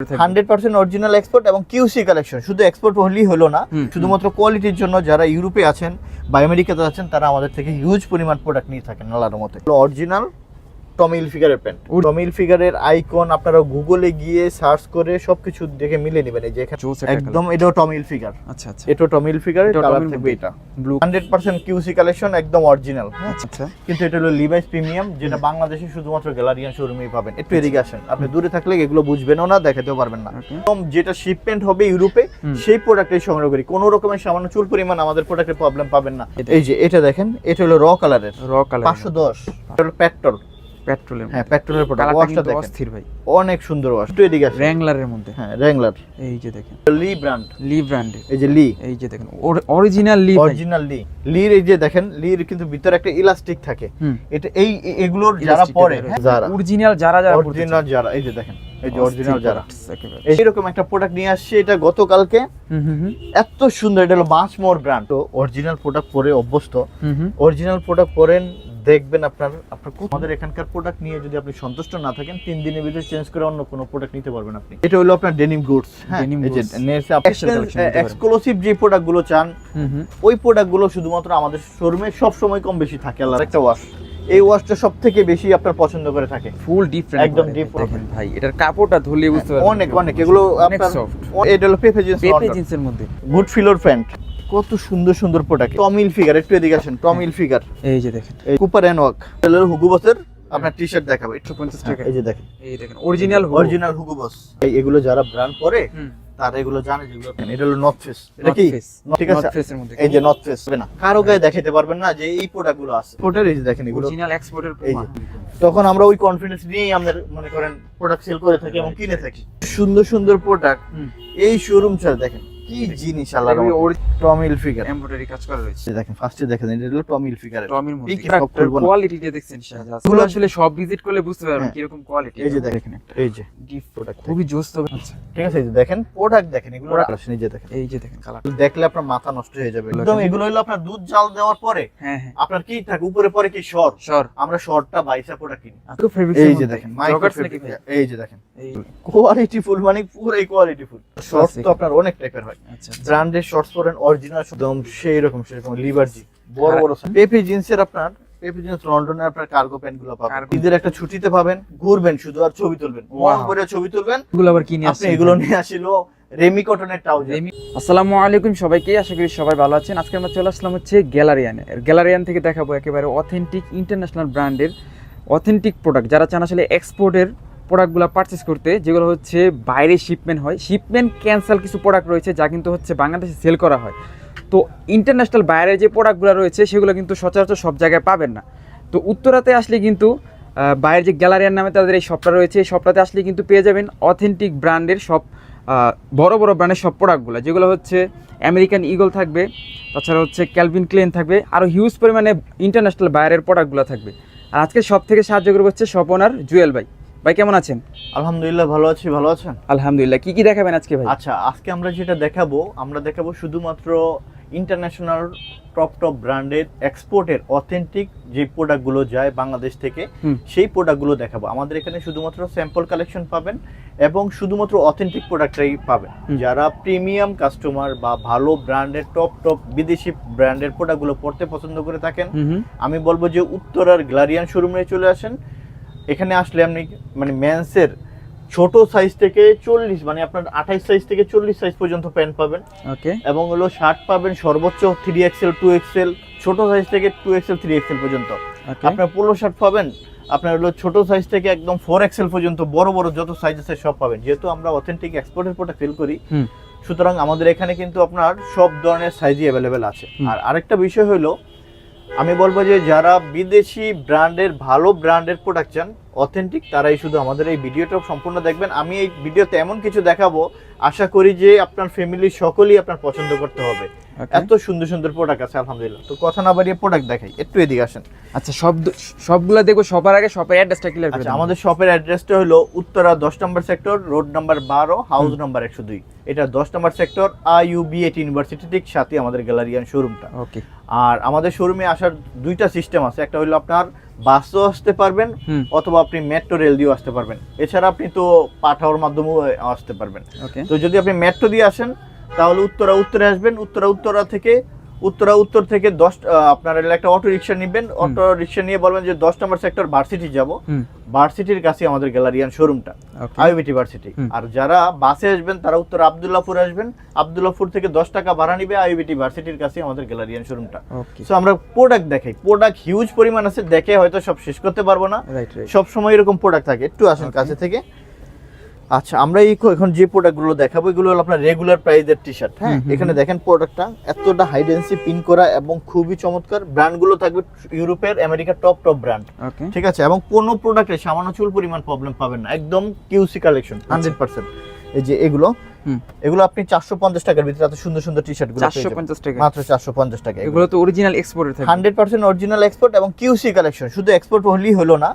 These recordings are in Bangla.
100% অরিজিনাল এক্সপোর্ট এবং কিউসি কালেকশন। শুধু এক্সপোর্ট হলেই হলো না, শুধুমাত্র কোয়ালিটির জন্য যারা ইউরোপে আছেন বা আমেরিকাতে আছেন তারা আমাদের থেকে হিউজ পরিমাণ প্রোডাক্ট নিয়ে থাকেন আল্লাহর মতে। অরিজিনাল টমি হিলফিগারের প্যান্ট, টমি হিলফিগারের আইকন আপনারা গুগলে গিয়ে সার্চ করে সবকিছু দেখে মিলে নেবেন। এই যে এখানে একদম এটাও টমি হিলফিগার। আচ্ছা আচ্ছা, এটা টমি হিলফিগারের কালার থাকবে, এটা ব্লু 100% কিউসি কালেকশন, একদম অরিজিনাল। আচ্ছা, কিন্তু এটা হলো লিভাইস প্রিমিয়াম, যেটা বাংলাদেশে শুধুমাত্র গ্যালারিয়ান শোরুমেই পাবেন। একটু এদিকে আসেন, আপনি দূরে থাকলে এগুলো বুঝবেনও না, দেখাতেও পারবেন না। একদম যেটা শিপমেন্ট হবে ইউরোপে সেই প্রোডাক্টই সংগ্রহ করি, কোনো রকমের সামান্য চুল পরিমাণ আমাদের প্রোডাক্টের প্রবলেম পাবেন না। এই যে এটা দেখেন, এটা হলো র কালারের, 510। এটা হলো পেট্রোলের, হ্যাঁ পেট্রোলের প্রোডাক্ট। ওয়াশটা দেখেন অস্থির ভাই, অনেক সুন্দর ওয়াশ। একটু এদিকে আসেন, র্যাংলারের মধ্যে, হ্যাঁ র্যাংলার। এই যে দেখেন লি ব্র্যান্ড, এই যে লি, এই যে দেখেন অরিজিনাল লির এই যে দেখেন, লির কিন্তু ভিতরে একটা ইলাস্টিক থাকে। এটা এগুলোর যারা পরে যারা অরিজিনাল যারা এই যে দেখেন, এই যে অরিজিনাল যারা এইরকম একটা প্রোডাক্ট নিয়ে আসছে, এটা গতকালকে। এত সুন্দর, এটা হলো মাচমোর ব্র্যান্ড। তো অরিজিনাল প্রোডাক্ট পরে অভ্যস্ত, অরিজিনাল প্রোডাক্ট পরেন দেখবেন আপনার আমাদের এখানকার প্রোডাক্ট নিয়ে যদি আপনি সন্তুষ্ট না থাকেন, 3 দিনের ভিতরে চেঞ্জ করে অন্য কোনো প্রোডাক্ট নিতে পারবেন আপনি। এটা হলো আপনার ডেনিম গুডস, হ্যাঁ এই যে এক্সক্লুসিভ যে প্রোডাক্ট গুলো চান, ওই প্রোডাক্ট গুলো শুধুমাত্র আমাদের শোরুমে সব সময় কম বেশি থাকে। আলাদা একটা ওয়াশ, এই ওয়াশটা সবথেকে বেশি আপনার পছন্দ করে থাকে। ফুল ডিফারেন্ট, একদম ডিফারেন্ট ভাই। এটার কাপড়টা ধুলে বুঝতে পারবেন অনেক এগুলো আপনার সফট। এটা হলো পেপে জিন্সের মধ্যে গুড ফিলোর প্যান্ট। কত সুন্দর সুন্দর প্রোডাক্ট। টমি হিলফিগার, একটু এদিকে আসেন, টমি হিলফিগার। এই যে দেখেন কুপার এন্ড ওয়াক এর হুগো বসের আপনার টি-শার্ট দেখাবো 150 টাকা। এই যে দেখেন, অরিজিনাল হুগো বস। এগুলো যারা ব্র্যান্ড পরে তারা এগুলো জানে, যেগুলো এটা হলো নর্থ ফেস। এটা কি ঠিক আছে, নর্থ ফেসের মধ্যে, এই যে নর্থ ফেস হবে না, কারো গায়ে দেখাতে পারবেন না যে এই প্রোডাক্টগুলো আছে। এক্সপোর্টের, এই যে দেখেন এগুলো অরিজিনাল এক্সপোর্টের। তখন আমরা ওই কনফিডেন্স নিয়েই আমাদের মনে করেন প্রোডাক্ট সেল করে থাকি এবং কিনে থাকি। সুন্দর সুন্দর প্রোডাক্ট এই শোরুম ছাড়া দেখেন কি জিনিস আলাদা। টমি হিলফিগার এমব্রয়ডারি কাজ করা রয়েছে, দেখেন ফার্স্টে দেখেন এটা হলো টমি হিলফিগারের। টমির মধ্যে কোয়ালিটিটা দেখছেন শাহজাহান, এগুলো আসলে সব ভিজিট করলে বুঝতে পারবেন কি রকম কোয়ালিটি। এই যে দেখেন এই যে ডিপ প্রোডাক্ট, খুবই জোস হবে। আচ্ছা ঠিক আছে, এই যে দেখেন প্রোডাক্ট দেখেন, এগুলো আসলে এই যে দেখেন, এই যে দেখেন কালার দেখলে আপনার মাথা নষ্ট হয়ে যাবে একদম। এগুলো হলো আপনার দুধ জাল দেওয়ার পরে, হ্যাঁ হ্যাঁ, আপনার কি থাকে উপরে পরে কি সর, আমরা সরটা বাইসা প্রোডাক্ট কিনি। এই যে দেখেন এই যে দেখেন কোয়ালিটি ফুল, মানে পুরোই কোয়ালিটি ফুল। শর্ট তো আপনার অনেক টাইপের হয়। আচ্ছা, ব্র্যান্ডের শর্টস পরেন অরিজিনাল একদম সেই রকম লিভারজি বড় বড়। পেপে জিন্সের আপনার পেপে জিন্স লন্ডনের আপনার কার্গো প্যান্ট গুলো পাবেন। ঈদের একটা ছুটিতে পাবেন, ঘুরবেন শুধু আর ছবি তুলবেন, মন ভরে ছবি তুলবেন। এগুলো আবার কিনে আপনি এগুলো নিয়ে আসিলো রেমি কটনের ট্রাউজার। আসসালামু আলাইকুম সবাইকে, আশা করি সবাই ভালো আছেন। আজকে আমরা চলে আসলাম হচ্ছে গ্যালারিয়ান থেকে দেখাবো একেবারে অথেন্টিক ইন্টারন্যাশনাল ব্র্যান্ডের অথেন্টিক প্রোডাক্ট। যারা চান আসলে এক্সপোর্টের প্রোডাক্টগুলো পারচেস করতে, যেগুলো হচ্ছে বাইরে শিপমেন্ট হয়, শিপমেন্ট ক্যান্সেল কিছু প্রোডাক্ট রয়েছে যা কিন্তু হচ্ছে বাংলাদেশে সেল করা হয়। তো ইন্টারন্যাশনাল বাইরের যে প্রোডাক্টগুলো রয়েছে সেগুলো কিন্তু সচরাচর সব জায়গায় পাবেন না। তো উত্তরাতে আসলে কিন্তু বাইরের যে গ্যালারিয়ান নামে তাদের এই শপটা রয়েছে, এই শপটাতে আসলে কিন্তু পেয়ে যাবেন অথেন্টিক ব্র্যান্ডের সব বড় বড় ব্র্যান্ডের সব প্রোডাক্টগুলো, যেগুলো হচ্ছে আমেরিকান ইগল থাকবে, তাছাড়া হচ্ছে ক্যালভিন ক্লেন থাকবে, আরও হিউজ পরিমাণে ইন্টারন্যাশনাল বাইরের প্রোডাক্টগুলো থাকবে। আর আজকে সব থেকে সাহায্য করবে হচ্ছে শপ ওনার জুয়েল ভাই। ভাই কেমন আছেন? আলহামদুলিল্লাহ ভালো আছি, ভালো আছেন? আলহামদুলিল্লাহ। কি কি দেখাবেন আজকে ভাই? আচ্ছা, আজকে আমরা যেটা দেখাবো, আমরা দেখাবো শুধুমাত্র ইন্টারন্যাশনাল টপ ব্র্যান্ডের এক্সপোর্টের অথেন্টিক যে প্রোডাক্টগুলো যায় বাংলাদেশ থেকে, সেই প্রোডাক্টগুলো দেখাবো। আমাদের এখানে শুধুমাত্র স্যাম্পল কালেকশন পাবেন এবং শুধুমাত্র অথেন্টিক প্রোডাক্টটাই পাবেন। যারা প্রিমিয়াম কাস্টমার বা ভালো ব্র্যান্ডের টপ বিদেশি ব্র্যান্ডের প্রোডাক্টগুলো পড়তে পছন্দ করে থাকেন, আমি বলবো যে উত্তরার গ্যালারিয়ান শোরুমে চলে আসেন। এখানে আসলে আপনি মানে মেন্সের ছোট সাইজ থেকে 40, মানে আপনার 28 সাইজ থেকে 40 সাইজ পর্যন্ত প্যান্ট পাবেন। ওকে, এবং হলো শার্ট পাবেন সর্বোচ্চ 3XL 2XL, ছোট সাইজ থেকে 2XL 3XL পর্যন্ত। আপনার পোলো শার্ট পাবেন আপনার হলো ছোট সাইজ থেকে একদম 4XL পর্যন্ত, বড় বড় যত সাইজ আছে সব পাবেন। যেহেতু আমরা অথেন্টিক এক্সপোর্টের প্রোডাক্ট সেল করি, সুতরাং আমাদের এখানে কিন্তু আপনার সব ধরনের সাইজই অ্যাভেলেবেল আছে। আর আরেকটা বিষয় হলো, আমি বলবো যে যারা বিদেশি ব্র্যান্ডের ভালো ব্র্যান্ডের প্রোডাক্ট চান অথেন্টিক, তারাই শুধু আমাদের এই ভিডিওটা সম্পূর্ণ দেখবেন। আমি এই ভিডিওতে এমন কিছু দেখাবো, আশা করি যে আপনার ফ্যামিলির সকলেই আপনার পছন্দ করতে হবে। Okay. এত সুন্দর সুন্দর প্রোডাক্ট আছে আলহামদুলিল্লাহ। তো কথা না বাড়িয়ে প্রোডাক্ট দেখাই, একটু এদিকে আসেন। আচ্ছা, সবগুলা দেখবো। সবার আগে শপের অ্যাড্রেসটা ক্লিয়ার করে আচ্ছা, দিন। আমাদের শপের অ্যাড্রেসটা হলো উত্তরা 10 নম্বর sector, road number 12, house number 102। এটা 10 নম্বর সেক্টর, IUB8 ইউনিভার্সিটি ঠিক সাথে আমাদের গ্যালারিয়ান শোরুমটা। ওকে। আর আমাদের শোরুমে আসার দুইটা সিস্টেম আছে, একটা হলো আপনার বাসও আসতে পারবেন অথবা আপনি মেট্রো রেল দিয়েও আসতে পারবেন, এছাড়া আপনি তো পাঠাওয়ার মাধ্যমেও আসতে পারবেন। ওকে। তো যদি আপনি মেট্রো দিয়ে আসেন তাহলে উত্তরে আসবেন, উত্তর থেকে 10 আপনার একটা অটো রিক্সা নেবেন, অটো রিক্সা নিয়ে বলবেন যে 10 নম্বর সেক্টর ভার্সিটি যাব, ভার্সিটির কাছে আমাদের গ্যালারিয়ান শোরুমটা, IUBT ভার্সিটি। আর যারা বাসে আসবেন তারা উত্তর আব্দুল্লাহপুর আসবেন, আব্দুল্লাহপুর থেকে 10 টাকা ভাড়া নিবে, IUBT ভার্সিটির কাছে আমাদের গ্যালারিয়ান শোরুমটা। সো আমরা প্রোডাক্ট দেখাই, প্রোডাক্ট হিউজ পরিমাণ আছে, দেখে হয়তো সব শেষ করতে পারবো না, সব সময় এরকম প্রোডাক্ট থাকে। একটু আসেন কাছে থেকে। আচ্ছা, আমরা এখন যে প্রোডাক্টগুলো দেখাবো এগুলো হলো আপনার রেগুলার প্রাইসের টি-শার্ট। হ্যাঁ, এখানে দেখেন প্রোডাক্টটা এতটা হাইডেন্সি পিন করা এবং খুবই চমৎকার। ব্র্যান্ডগুলো থাকবে ইউরোপের, আমেরিকার টপ ব্র্যান্ড। ঠিক আছে, এবং কোনো প্রোডাক্টে সামান্য চুল পরিমাণ প্রবলেম পাবেন না, একদম কিউসি কালেকশন 100%। এই যে এগুলো আপনি 450 টাকার ভিতরে এত সুন্দর সুন্দর টি-শার্ট গুলো 450 টাকা, মাত্র 450 টাকা। এগুলো তো অরিজিনাল এক্সপোর্টের থাকে, 100% অরিজিনাল এক্সপোর্ট এবং কিউসি কালেকশন। শুধু এক্সপোর্ট হলেই হলো না,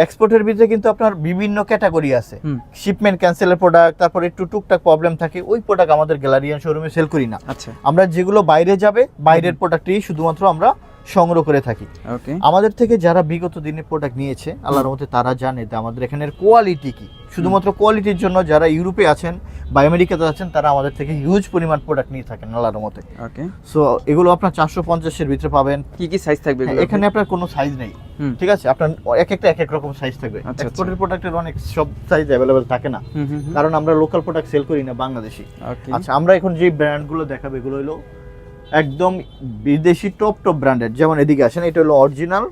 এক্সপোর্টের ভিতরে কিন্তু আপনার বিভিন্ন ক্যাটাগরি আছে। শিপমেন্ট ক্যান্সেলের প্রোডাক্ট, তারপর একটু টুকটাক প্রবলেম থাকে, ওই প্রোডাক্ট আমাদের গ্যালারিয়ান শোরুমে সেল করি না। আচ্ছা, আমরা যেগুলো বাইরে যাবে বাইরের প্রোডাক্টই শুধুমাত্র আমরা সংগ্রহ করে থাকি। ওকে। আমাদের থেকে যারা বিগত দিনে প্রোডাক্ট নিয়েছে আল্লাহর রহমতে তারা জানে যে আমাদের এখানের কোয়ালিটি কি। শুধুমাত্র কোয়ালিটির জন্য যারা ইউরোপে আছেন বা আমেরিকাতে আছেন তারা আমাদের থেকে হিউজ পরিমাণ প্রোডাক্ট নিয়ে থাকেন আল্লাহর রহমতে। ওকে। সো এগুলো আপনার 450 এর ভিতরে পাবেন। কি কি সাইজ থাকবে এখানে আপনার কোনো সাইজ নেই, ঠিক আছে, আপনার এক এক রকম সাইজ থাকবে। এক্সপোর্টের প্রোডাক্টের অনেক সব সাইজ अवेलेबल থাকে না, কারণ আমরা লোকাল প্রোডাক্ট সেল করি না বাংলাদেশি। আচ্ছা, আমরা এখন যে ব্র্যান্ডগুলো দেখাবো এগুলো হলো একদম বিদেশি টপ ব্র্যান্ডের। যেমন এদিকে আসেন, এটা হলো অরিজিনাল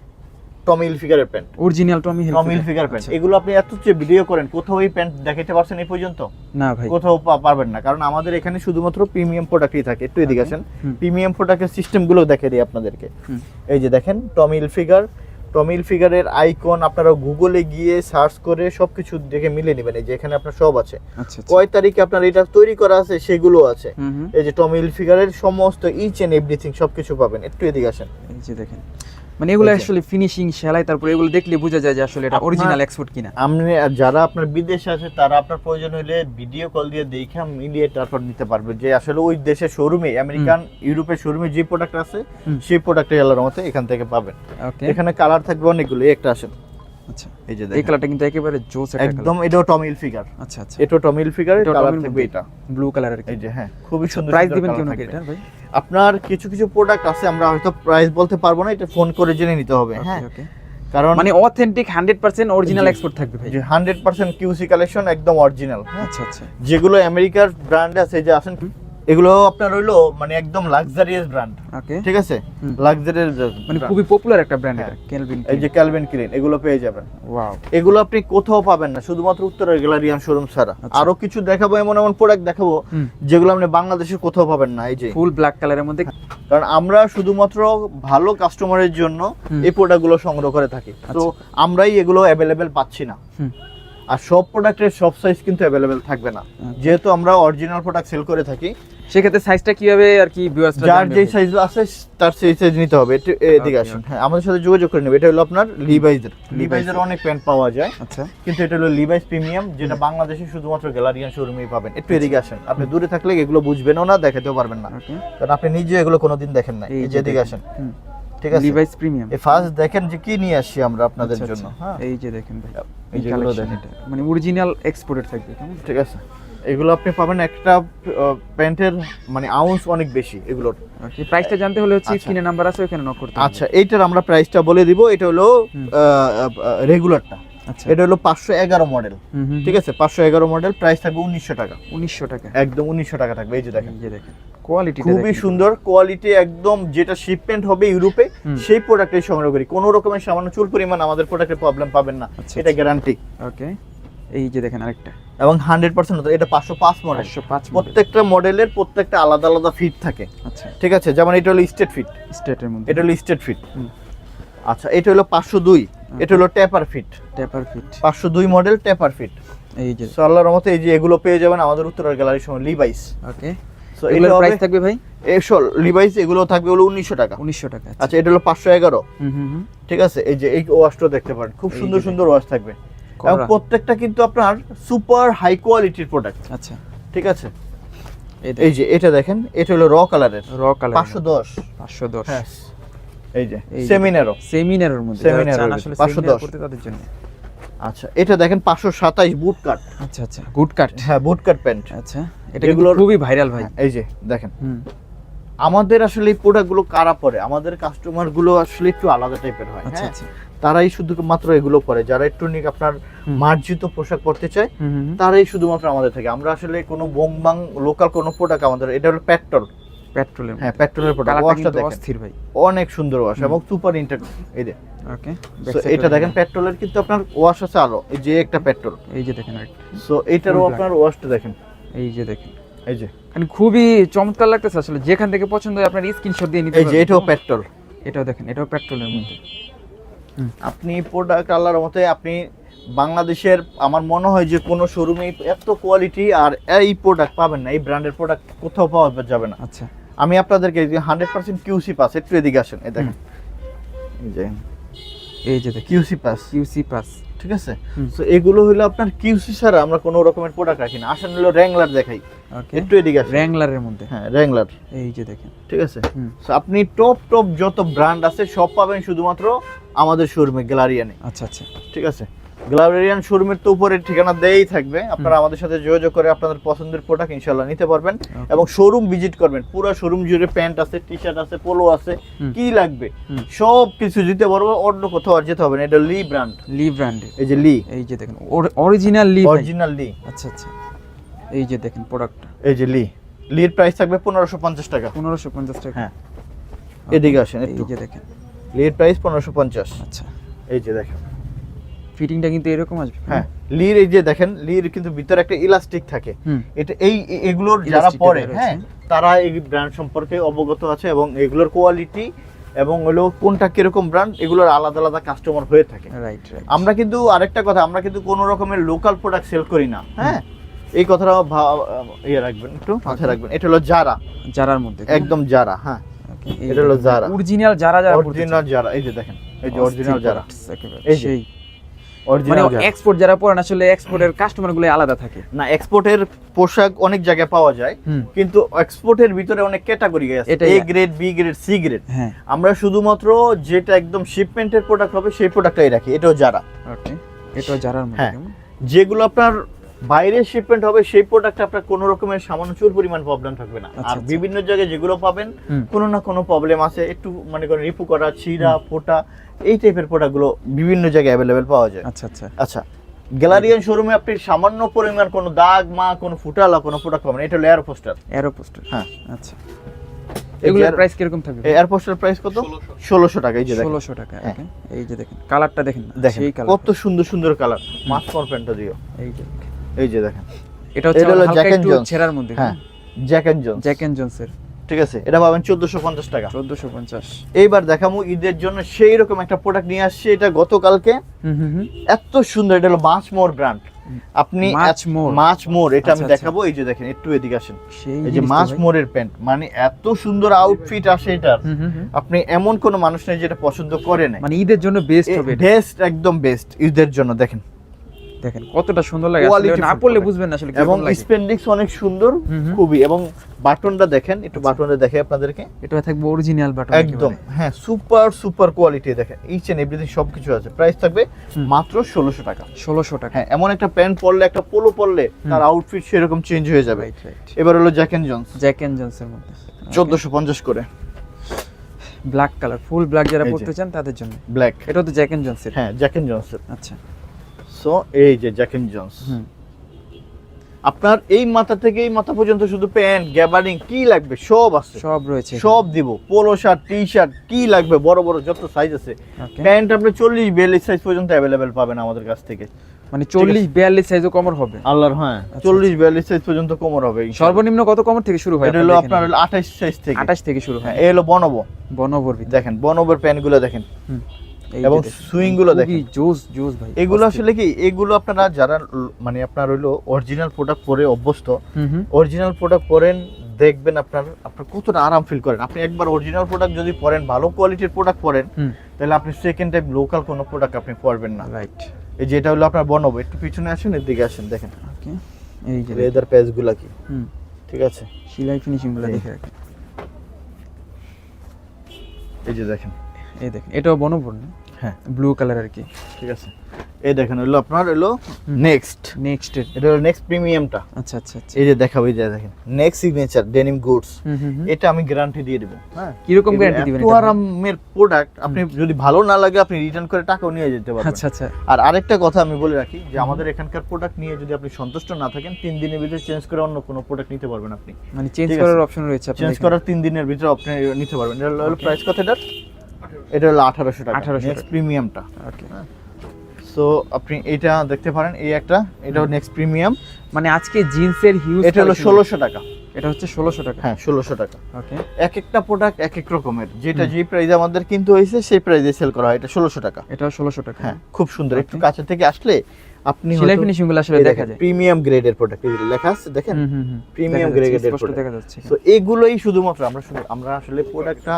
টমি হিলফিগারের pant, original Tommy Hilfiger pant. এগুলো আপনি এত চেয়ে ভিডিও করেন, কোথাও এই প্যান্ট দেখাইতে পারছেন এই পর্যন্ত? না ভাই, কোথাও পারবেন না, কারণ আমাদের এখানে শুধুমাত্র প্রিমিয়াম প্রোডাক্টই থাকে। একটু এদিকে আসেন, প্রিমিয়াম প্রোডাক্টের সিস্টেমগুলো দেখিয়ে দিই আপনাদেরকে। এই যে দেখেন টমি হিলফিগারের আইকন, আপনারা গুগলে গিয়ে সার্চ করে সবকিছু দেখে মিলে নেবেন। এই যে এখানে আপনার সব আছে, কয় তারিখে আপনার এটা তৈরি করা আছে সেগুলো আছে। এই যে টমি হিলফিগারের সমস্ত ইচ এন্ড এভরিথিং সবকিছু পাবেন। একটু এদিকে আসেন, এই যে দেখেন, মানে এগুলো আসলে ফিনিশিং, সেলাই, তারপর এগুলো দেখলে বোঝা যায় যে আসলে এটা অরিজিনাল এক্সপোর্ট কিনা। আপনি যারা আপনার বিদেশে আছে তারা আপনার প্রয়োজন হলে ভিডিও কল দিয়ে দেখে মিলিয়ে তারপর নিতে পারবে যে আসলে ওই দেশের শোরুমে, আমেরিকান ইউরোপের শোরুমে যে প্রোডাক্ট আছে সেই প্রোডাক্টই আল্লাহর রহমতে এখান থেকে পাবেন। এখানে কালার থাকবে অনেকগুলো, একটা আসেন। আচ্ছা, এই যে এই কালারটা কিন্তু একেবারে জোস একটা একদম, এটাও টমি হিলফিগার। আচ্ছা আচ্ছা, এটা টমি হিলফিগারের কালার থাকবে, এটা ব্লু কালারের। এই যে হ্যাঁ, খুবই সুন্দর। প্রাইস দিবেন কেমন এটা ভাই? আপনার কিছু প্রোডাক্ট আছে আমরা হয়তো প্রাইস বলতে পারবো না, এটা ফোন করে জেনে নিতে হবে। হ্যাঁ, কারণ মানে অথেন্টিক 100% অরিজিনাল এক্সপোর্ট থাকবে ভাই। 100% কিউসি কালেকশন, একদম অরিজিনাল। আচ্ছা আচ্ছা, যেগুলো আমেরিকার ব্র্যান্ড আছে, যে আসেন এগুলো আপনার হইলো মানে একদম লাক্সারিয়াস ব্র্যান্ড। ওকে, ঠিক আছে, লাক্সারিয়াস মানে খুবই পপুলার একটা ব্র্যান্ড এটা, ক্যালভিন। এই যে ক্যালভিন ক্লিন, এগুলো পেয়ে যাবেন। ওয়াও, এগুলো আপনি কোথাও পাবেন না, শুধুমাত্র উত্তরের গ্যালারিয়ান শোরুম ছাড়া। আরো কিছু দেখাবো, এমন প্রোডাক্ট দেখাবো যেগুলো আপনি বাংলাদেশে কোথাও পাবেন না। এই যে ফুল ব্ল্যাক কালারের মধ্যে, কারণ আমরা শুধুমাত্র ভালো কাস্টমারের জন্য এই প্রোডাক্টগুলো সংগ্রহ করে থাকি, তো আমরাই এগুলো অ্যাভেলেবেল পাচ্ছি না। আর সব প্রোডাক্টের সব সাইজ কিন্তু অ্যাভেলেবেল থাকবে না, যেহেতু আমরা অরিজিনাল প্রোডাক্ট সেল করে থাকি। সেক্ষেত্রে সাইজটা কিভাবে আর কি ভিউয়ার্সরা যার যে সাইজ আছে তার সেই সাইজ নিতে হবে। এদিকে আসুন, হ্যাঁ, আমাদের সাথে যোগাযোগ করে নেবে। এটা হলো আপনার লিভাইজের অনেক প্যান্ট পাওয়া যায়। আচ্ছা, কিন্তু এটা হলো লিভাইস প্রিমিয়াম, যেটা বাংলাদেশে শুধুমাত্র গ্যালারিয়ান শোরুমেই পাবেন। একটু এদিকে আসেন, আপনি দূরে থাকলে এগুলো বুঝবেনও না, দেখাতেও পারবেন না, কারণ আপনি নিজে এগুলো কোনোদিন দেখেন না। এই যে এদিকে আসেন, ঠিক আছে, লিভাইস প্রিমিয়াম। এই ফার্স্ট দেখেন যে কি নিয়ে আসছি আমরা আপনাদের জন্য। হ্যাঁ, এই যে দেখেন ভাই, এই কালেকশন, এটা মানে অরিজিনাল এক্সপোর্টেড থাকবে, কেমন? ঠিক আছে, এগুলো আপনি পাবেন একটা প্যান্টের মানে আউন্স অনেক বেশি এগুলোর। ওকে, প্রাইসটা জানতে হলে হচ্ছে স্ক্রিনে নাম্বার আছে, ওখানে নক করতে হবে। আচ্ছা, এইটার আমরা প্রাইসটা বলে দিব। এটা হলো রেগুলারটা। আচ্ছা, এটা হলো 511 মডেল। ঠিক আছে, 511 মডেল, প্রাইস থাকবে 1900 টাকা। 1900 টাকা, একদম 1900 টাকা থাকবে। এই যে দেখেন, কোয়ালিটি খুবই সুন্দর কোয়ালিটি, একদম যেটা শিপমেন্ট হবে ইউরোপে সেই প্রোডাক্টই সংগ্রহ করি। কোনো রকমের সামান্য চুল পরিমাণ আমাদের প্রোডাক্টে প্রবলেম পাবেন না, এটা গ্যারান্টি। ওকে, এই যে দেখেন আরেকটা, এবং 100% এটা 505 মডেল। প্রত্যেকটা মডেলের প্রত্যেকটা আলাদা আলাদা ফিট থাকে। আচ্ছা, ঠিক আছে, যেমন এটা হলো স্টেট ফিট, স্টেটের মধ্যে এটা হলো স্টেট ফিট। আচ্ছা, এটা হলো 502, এটা হলো টেপার ফিট। 502 মডেল টেপার ফিট। এই যে আল্লাহর রহমতে এই যে এগুলো পেয়ে যাবেন আমাদের উত্তরার গ্যালারির সময় লিভাইস। ওকে, সো সো এগুলোর এটা প্রাইস হবে থাকবে ভাই এসল লিভাইস, এগুলো থাকবে হলো 1900 টাকা। 1900 টাকা। আচ্ছা, এটা হলো 511। হুম হুম হুম। ঠিক আছে, এই যে এই ওয়াশটা দেখতে পারেন, খুব এই সুন্দর যে সুন্দর ওয়াশ থাকবে এবং কড়া। প্রত্যেকটা কিন্তু আপনার সুপার হাই কোয়ালিটির প্রোডাক্ট। আচ্ছা, ঠিক আছে, এই এই যে এটা দেখেন, এটা হলো র কালারের, র কালার 510। 510। হ্যাঁ, এই যে এই যে। সেমিনারও। সেমিনারের মধ্যে যারা সেমিনার চান রয়েছে, আসলে 510 সেমিনার করতে তাদের জন্য। আচ্ছা, এটা দেখেন 527 বুট কাট। আচ্ছা আচ্ছা, গুড কাট। হ্যাঁ, বুট কাট প্যান্ট। আচ্ছা, এটা কিন্তু এগুলোর- খুবই ভাইরাল ভাই। এই যে দেখেন, হুম। আমাদের আসলে এই প্রোডাক্টগুলো কারা পরে, আমাদের কাস্টমার গুলো আসলে একটু আলাদা টাইপের হয়। আচ্ছা হ্যাঁ, আচ্ছা। তারাই শুধুমাত্র এগুলো পরে, যারা একটু আপনার হুম। মার্জিত পোশাক পরতে চায় হুম হুম হুম। তারাই শুধুমাত্র আমাদের থেকে। আমরা আসলে কোনো বোংবাং লোকাল কোনো প্রোডাক্ট আমাদের, এটা হলো পেট্রোল। পেট্রোলের। হ্যাঁ, পেট্রোলের প্রোডাক্ট। কালারটা ওয়াশটা কিন্তু দেখেন অস্থির ভাই। অনেক সুন্দর ওয়াশ এবং সুপার ইন্টেক। এই যে ওকে। সো এটা দেখেন পেট্রোলের কিন্তু আপনার ওয়াশ আছে আরো, এই যে একটা পেট্রোল। এই যে দেখেন আরেকটা। সো এটারও Full আপনার ওয়াশটা দেখেন, এই যে দেখেন, এই যে মানে খুবই চমৎকার লাগতেছে আসলে। যেখান থেকে পছন্দ হয় আপনার স্ক্রিনশট দিয়ে নিতে এই যে পারবেন। এটাও পেট্রোল। এটাও দেখেন, এটাও পেট্রোলের মধ্যে। আপনি প্রোডাক্ট আল্লাহর মতে আপনি বাংলাদেশের আমার মনে হয় যে কোনো শোরুমে এত কোয়ালিটি আর এই প্রোডাক্ট পাবেন না, এই ব্র্যান্ডের প্রোডাক্ট কোথাও পাওয়া যাবে না। আচ্ছা, আমি আপনাদেরকে 100% কিউসি পাস, একটু এদিকে আসেন, এই দেখেন, এই যে এই যে দেখেন কিউসি পাস। QC pass. ঠিক আছে, হুম। সো এগুলো হলো আপনার কিউসি ছাড়া আমরা কোনো রকমের প্রোডাক্ট রাখি না। আসেন হলো র্যাংলার দেখাই, ওকে। একটু এদিকে আসেন। র্যাংলারের মধ্যে। হ্যাঁ, র্যাংলার। এই যে দেখেন। ঠিক আছে, হুম। সো আপনি টপ টপ যত ব্র্যান্ড আছে সব পাবেন শুধুমাত্র আমাদের শোরুমে গ্যালারিয়ানে। আচ্ছা আচ্ছা। ঠিক আছে, গ্যালারিয়ান শোরুমের তো উপরে ঠিকানা দেই থাকবে, আপনারা আমাদের সাথে যোগাযোগ করে আপনাদের পছন্দের প্রোডাক্ট ইনশাআল্লাহ নিতে পারবেন এবং শোরুম ভিজিট করবেন। পুরো শোরুম জুড়ে প্যান্ট আছে, টি শার্ট আছে, পোলো আছে, হুম। কি লাগবে হুম। সব কিছু দিতে পারবো, অন্য কোথাও আর যেতে হবে না। এটা লি ব্র্যান্ড, লি ব্র্যান্ডের। এই যে লি, এই যে দেখেন অরিজিনাল লি ভাই। অরিজিনাল লি। আচ্ছা আচ্ছা। এই যে দেখেন প্রোডাক্টটা এই যে লি, লির প্রাইস থাকবে 1550 টাকা। 1550 টাকা। হ্যাঁ, এদিকে আসেন এই একটু, যে দেখেন। লির প্রাইস 1550। আচ্ছা, এই যে দেখেন, ফিটিংটা কিন্তু এরকম আসবে। হ্যাঁ, লির এই যে দেখেন, লির কিন্তু ভিতরে একটা ইলাস্টিক থাকে। হুম। এটা এগুলোর যারা Elastic পরে, এর রয়েছে। হ্যাঁ, তারা এই ব্র্যান্ড সম্পর্কে অবগত আছে এবং এগুলোর কোয়ালিটি এবং হলো কোনটা কিরকম ব্র্যান্ড, এগুলোর আলাদা আলাদা কাস্টমার হয়ে থাকে। Right right. আমরা কিন্তু আরেকটা কথা, আমরা কিন্তু কোনো রকমের লোকাল প্রোডাক্ট সেল করি না। হ্যাঁ, এই কথাটা ইয়ে রাখবেন, একটু মাথায় রাখবেন। এটা হলো জারা, জারার মধ্যে। একদম জারা। হ্যাঁ, এটা হলো জারা, অরিজিনাল জারা যারা অরিজিনাল জারা। এই যে দেখেন, এই যে অরিজিনাল জারা, এই যে সেই মানে অরিজিনাল জারা। এক্সপোর্ট যারা পড়েন আসলে এক্সপোর্টের কাস্টমার গুলো আলাদা থাকে। না, এক্সপোর্টের পোশাক অনেক জায়গায় পাওয়া যায়, হুম। কিন্তু এক্সপোর্টের ভিতরে অনেক ক্যাটাগরি আছে, এটাই। A grade, B grade, C grade. হ্যাঁ। আমরা শুধুমাত্র যেটা একদম শিপমেন্টের প্রোডাক্ট হবে সেই প্রোডাক্টটাই রাখি। এটাও যারা। ওকে। এটাও জারার মধ্যে। হ্যাঁ, যেগুলো আপনার বাইরে শিপমেন্ট হবে সেই প্রোডাক্টে আপনার কোনো রকমের সামান্য চুর পরিমাণ প্রবলেম থাকবে না। আচ্ছা, আর আচ্ছা। বিভিন্ন জায়গায় যেগুলো পাবেন হুম। কোনো না কোনো প্রবলেম আছে, একটু মনে করেন রিপু করা, ছিঁড়া, ফোটা, এই টাইপের প্রোডাক্টগুলো বিভিন্ন জায়গায় অ্যাভেলেবেল পাওয়া যায়। আচ্ছা আচ্ছা। আচ্ছা, গ্যালারিয়ান শোরুমে আপনি সামান্য পরিমাণ কোনো দাগ মা কোনো ফুটালা কোনো প্রোডাক্ট পাবেন। এটা হলো এয়ার পোস্টার। এরো পোস্টার। হ্যাঁ, আচ্ছা। এগুলোর প্রাইস কিরকম থাকবে? এয়ার পোস্টার প্রাইস কত? 1600 টাকা। এই যে দেখেন, 1600 টাকা। হ্যাঁ। ওকে। এই যে দেখেন কালারটা দেখেন না? দেখেন সেই কালার। কত সুন্দর সুন্দর কালার। মাছ কর প্যান্টটা দিও, এই যে এই যে দেখেন, এটা হচ্ছে এটা হলো হালকা জ্যাক এন্ড একটু জোন্স। ছেঁড়ার মধ্যে। হ্যাঁ, Jack and Jones. Jack and জোনসের। ঠিক আছে, এটা পাবেন 1450 টাকা। 1450। এইবার দেখামু ঈদের জন্য সেই রকম একটা প্রোডাক্ট নিয়ে আসছে, এটা গতকালকে। হুম হুম হুম। এত সুন্দর, এটা হলো মাছ মোর ব্র্যান্ড। আপনি মাছ মোর। মাছ মোর, এটা আমি আচ্ছা, দেখাবো। এই যে দেখেন, একটু এদিকে আসেন, সেই এই যে জিনিসটা মাছ ভাই। মোরের প্যান্ট, মানে এত সুন্দর আউটফিট আসে এটার। হুম হুম হুম। আপনি এমন কোনো মানুষ নেই যেটা পছন্দ করে না। মানে ঈদের জন্য বেস্ট হবে এটা। বেস্ট, একদম বেস্ট ঈদের জন্য। দেখেন দেখেন কতটা সুন্দর লাগে, আসলে Quality না full পড়লে product। বুঝবেন না আসলে এবং কিরকম লাগে। স্পেন্ডিক্স অনেক সুন্দর হুম হুম। খুবই, এবং বাটনটা দেখেন, একটু বাটনটা দেখে আপনাদেরকে। এটা থাকবে অরিজিনাল বাটন একদম, হ্যাঁ, সুপার সুপার কোয়ালিটি। দেখেন ইচ এন্ড এভরিথিং সবকিছু আছে। প্রাইস থাকবে হুম। মাত্র 1600 টাকা। 1600 টাকা। হ্যাঁ, এমন একটা প্যান্ট পরলে, একটা পোলো পরলে তার আউটফিট সেরকম চেঞ্জ হয়ে যাবে। Right right. এবার হলো Jack and Jones, Jack and জনসের মধ্যে 1450 করে। ব্ল্যাক কালার, ফুল ব্ল্যাক যারা এই যে। পড়তে চান তাদের জন্য। ব্ল্যাক, এটা তো জ্যাক এন্ড জনসের। হ্যাঁ, জ্যাক এন্ড জোন্সের। আচ্ছা। সো এই যে জ্যাক এন্ড জোন্স, হুম। আপনার এই মাথা থেকে এই মাথা পর্যন্ত শুধু প্যান্ট, গ্যাবারিং কি লাগবে সব আছে, সব রয়েছে। সব দিব। পোলো শার্ট, টি শার্ট কি লাগবে, বড় বড় যত সাইজ আছে। ওকে। প্যান্ট আপনি 40-42 সাইজ পর্যন্ত অ্যাভেলেবেল পাবেন আমাদের কাছ থেকে। মানে 40-42 সাইজও কমর হবে। আল্লাহর, হ্যাঁ, 40-42 সাইজ পর্যন্ত কোমর হবে ইনশাআল্লাহ। সর্বনিম্ন কত কমর থেকে শুরু হয়? এটা হলো আপনার 28 সাইজ থেকে। 28 থেকে শুরু হয়। হ্যাঁ, এই হলো বনবো। বনবর ভিতরে। দেখেন বনবোর প্যান্টগুলো দেখেন, হুম। এই এবং যে দেখেন। সুইং গুলো দেখেন। খুবই জোস জোস ভাই। এগুলো অস্থির। আসলে কি, এগুলো আপনারা যারা মানে আপনার হইলো অরিজিনাল প্রোডাক্ট পরে অভ্যস্ত, হুম হুম। অরিজিনাল প্রোডাক্ট পরেন, দেখবেন আপনার কতটা আরাম ফিল করেন। আপনি একবার অরিজিনাল প্রোডাক্ট যদি পরেন, ভালো কোয়ালিটির প্রোডাক্ট পরেন, তাহলে আপনি সেকেন্ড টাইম লোকাল কোনো প্রোডাক্ট আপনি পরবেন না। রাইট। এই যে এটা হলো আপনার বনবো, একটু পিছনে আসেন, এর দিকে আসেন, দেখেন ওকে, এই যে লেদার প্যাচগুলা কি, ঠিক আছে, সেলাই ফিনিশিং গুলো দেখে রাখেন। এই যে দেখেন, এই দেখেন, এটাও বনবর্ণ, হ্যাঁ ব্লু কালার আর কি, ঠিক আছে। এই দেখেন হলো আপনার হলো নেক্সট নেক্সট। এটা হলো নেক্সট প্রিমিয়ামটা। আচ্ছা আচ্ছা আচ্ছা, এই যে দেখাবো, এই যে দেখেন নেক্সট সিগনেচার ডেনিম গুডস, এটা আমি গ্যারান্টি দিয়ে দেব। হ্যাঁ, কি রকম গ্যারান্টি দিবেন এত আরামের প্রোডাক্ট, আপনি যদি ভালো না লাগে আপনি রিটার্ন করে টাকাও নিয়ে যেতে পারবেন। আচ্ছা আচ্ছা। আর আরেকটা কথা আমি বলে রাখি যে আমাদের এখানকার প্রোডাক্ট নিয়ে যদি আপনি সন্তুষ্ট না থাকেন, 3 দিনের ভিতরে চেঞ্জ করে অন্য কোনো প্রোডাক্ট নিতে পারবেন আপনি। মানে চেঞ্জ ঠিক করার আছে। অপশন রয়েছে আপনাদের চেঞ্জ করার 3 দিনের ভিতরে আপনি নিতে পারবেন। এটা হলো প্রাইস কত এটার? এটা হলো 1800 টাকা, 1800 নেক্সট প্রিমিয়ামটা। ওকে, সো আপনি এটা দেখতে পারেন, এই একটা, এটাও নেক্সট প্রিমিয়াম। মানে আজকে জিন্সের হিউজ, এটা হলো 1600 টাকা। এটা হচ্ছে 1600 টাকা। হ্যাঁ 1600 টাকা। ওকে, এক একটা প্রোডাক্ট এক এক রকমের, যেটা যে প্রাইসে আমাদের কিনতে হয়েছে সেই প্রাইসে সেল করা হয়। এটা 1600 টাকা। এটাও 1600 টাকা। হ্যাঁ খুব সুন্দর, একটু কাছে থেকে আসলে আপনি সেলাই ফিনিশিং গুলো আসলে দেখা যায়। প্রিমিয়াম গ্রেডের প্রোডাক্ট, এই যে লেখা আছে দেখেন, প্রিমিয়াম গ্রেডের প্রোডাক্ট দেখা যাচ্ছে। সো এগুলোই শুধুমাত্র আমরা আসলে প্রোডাক্টটা,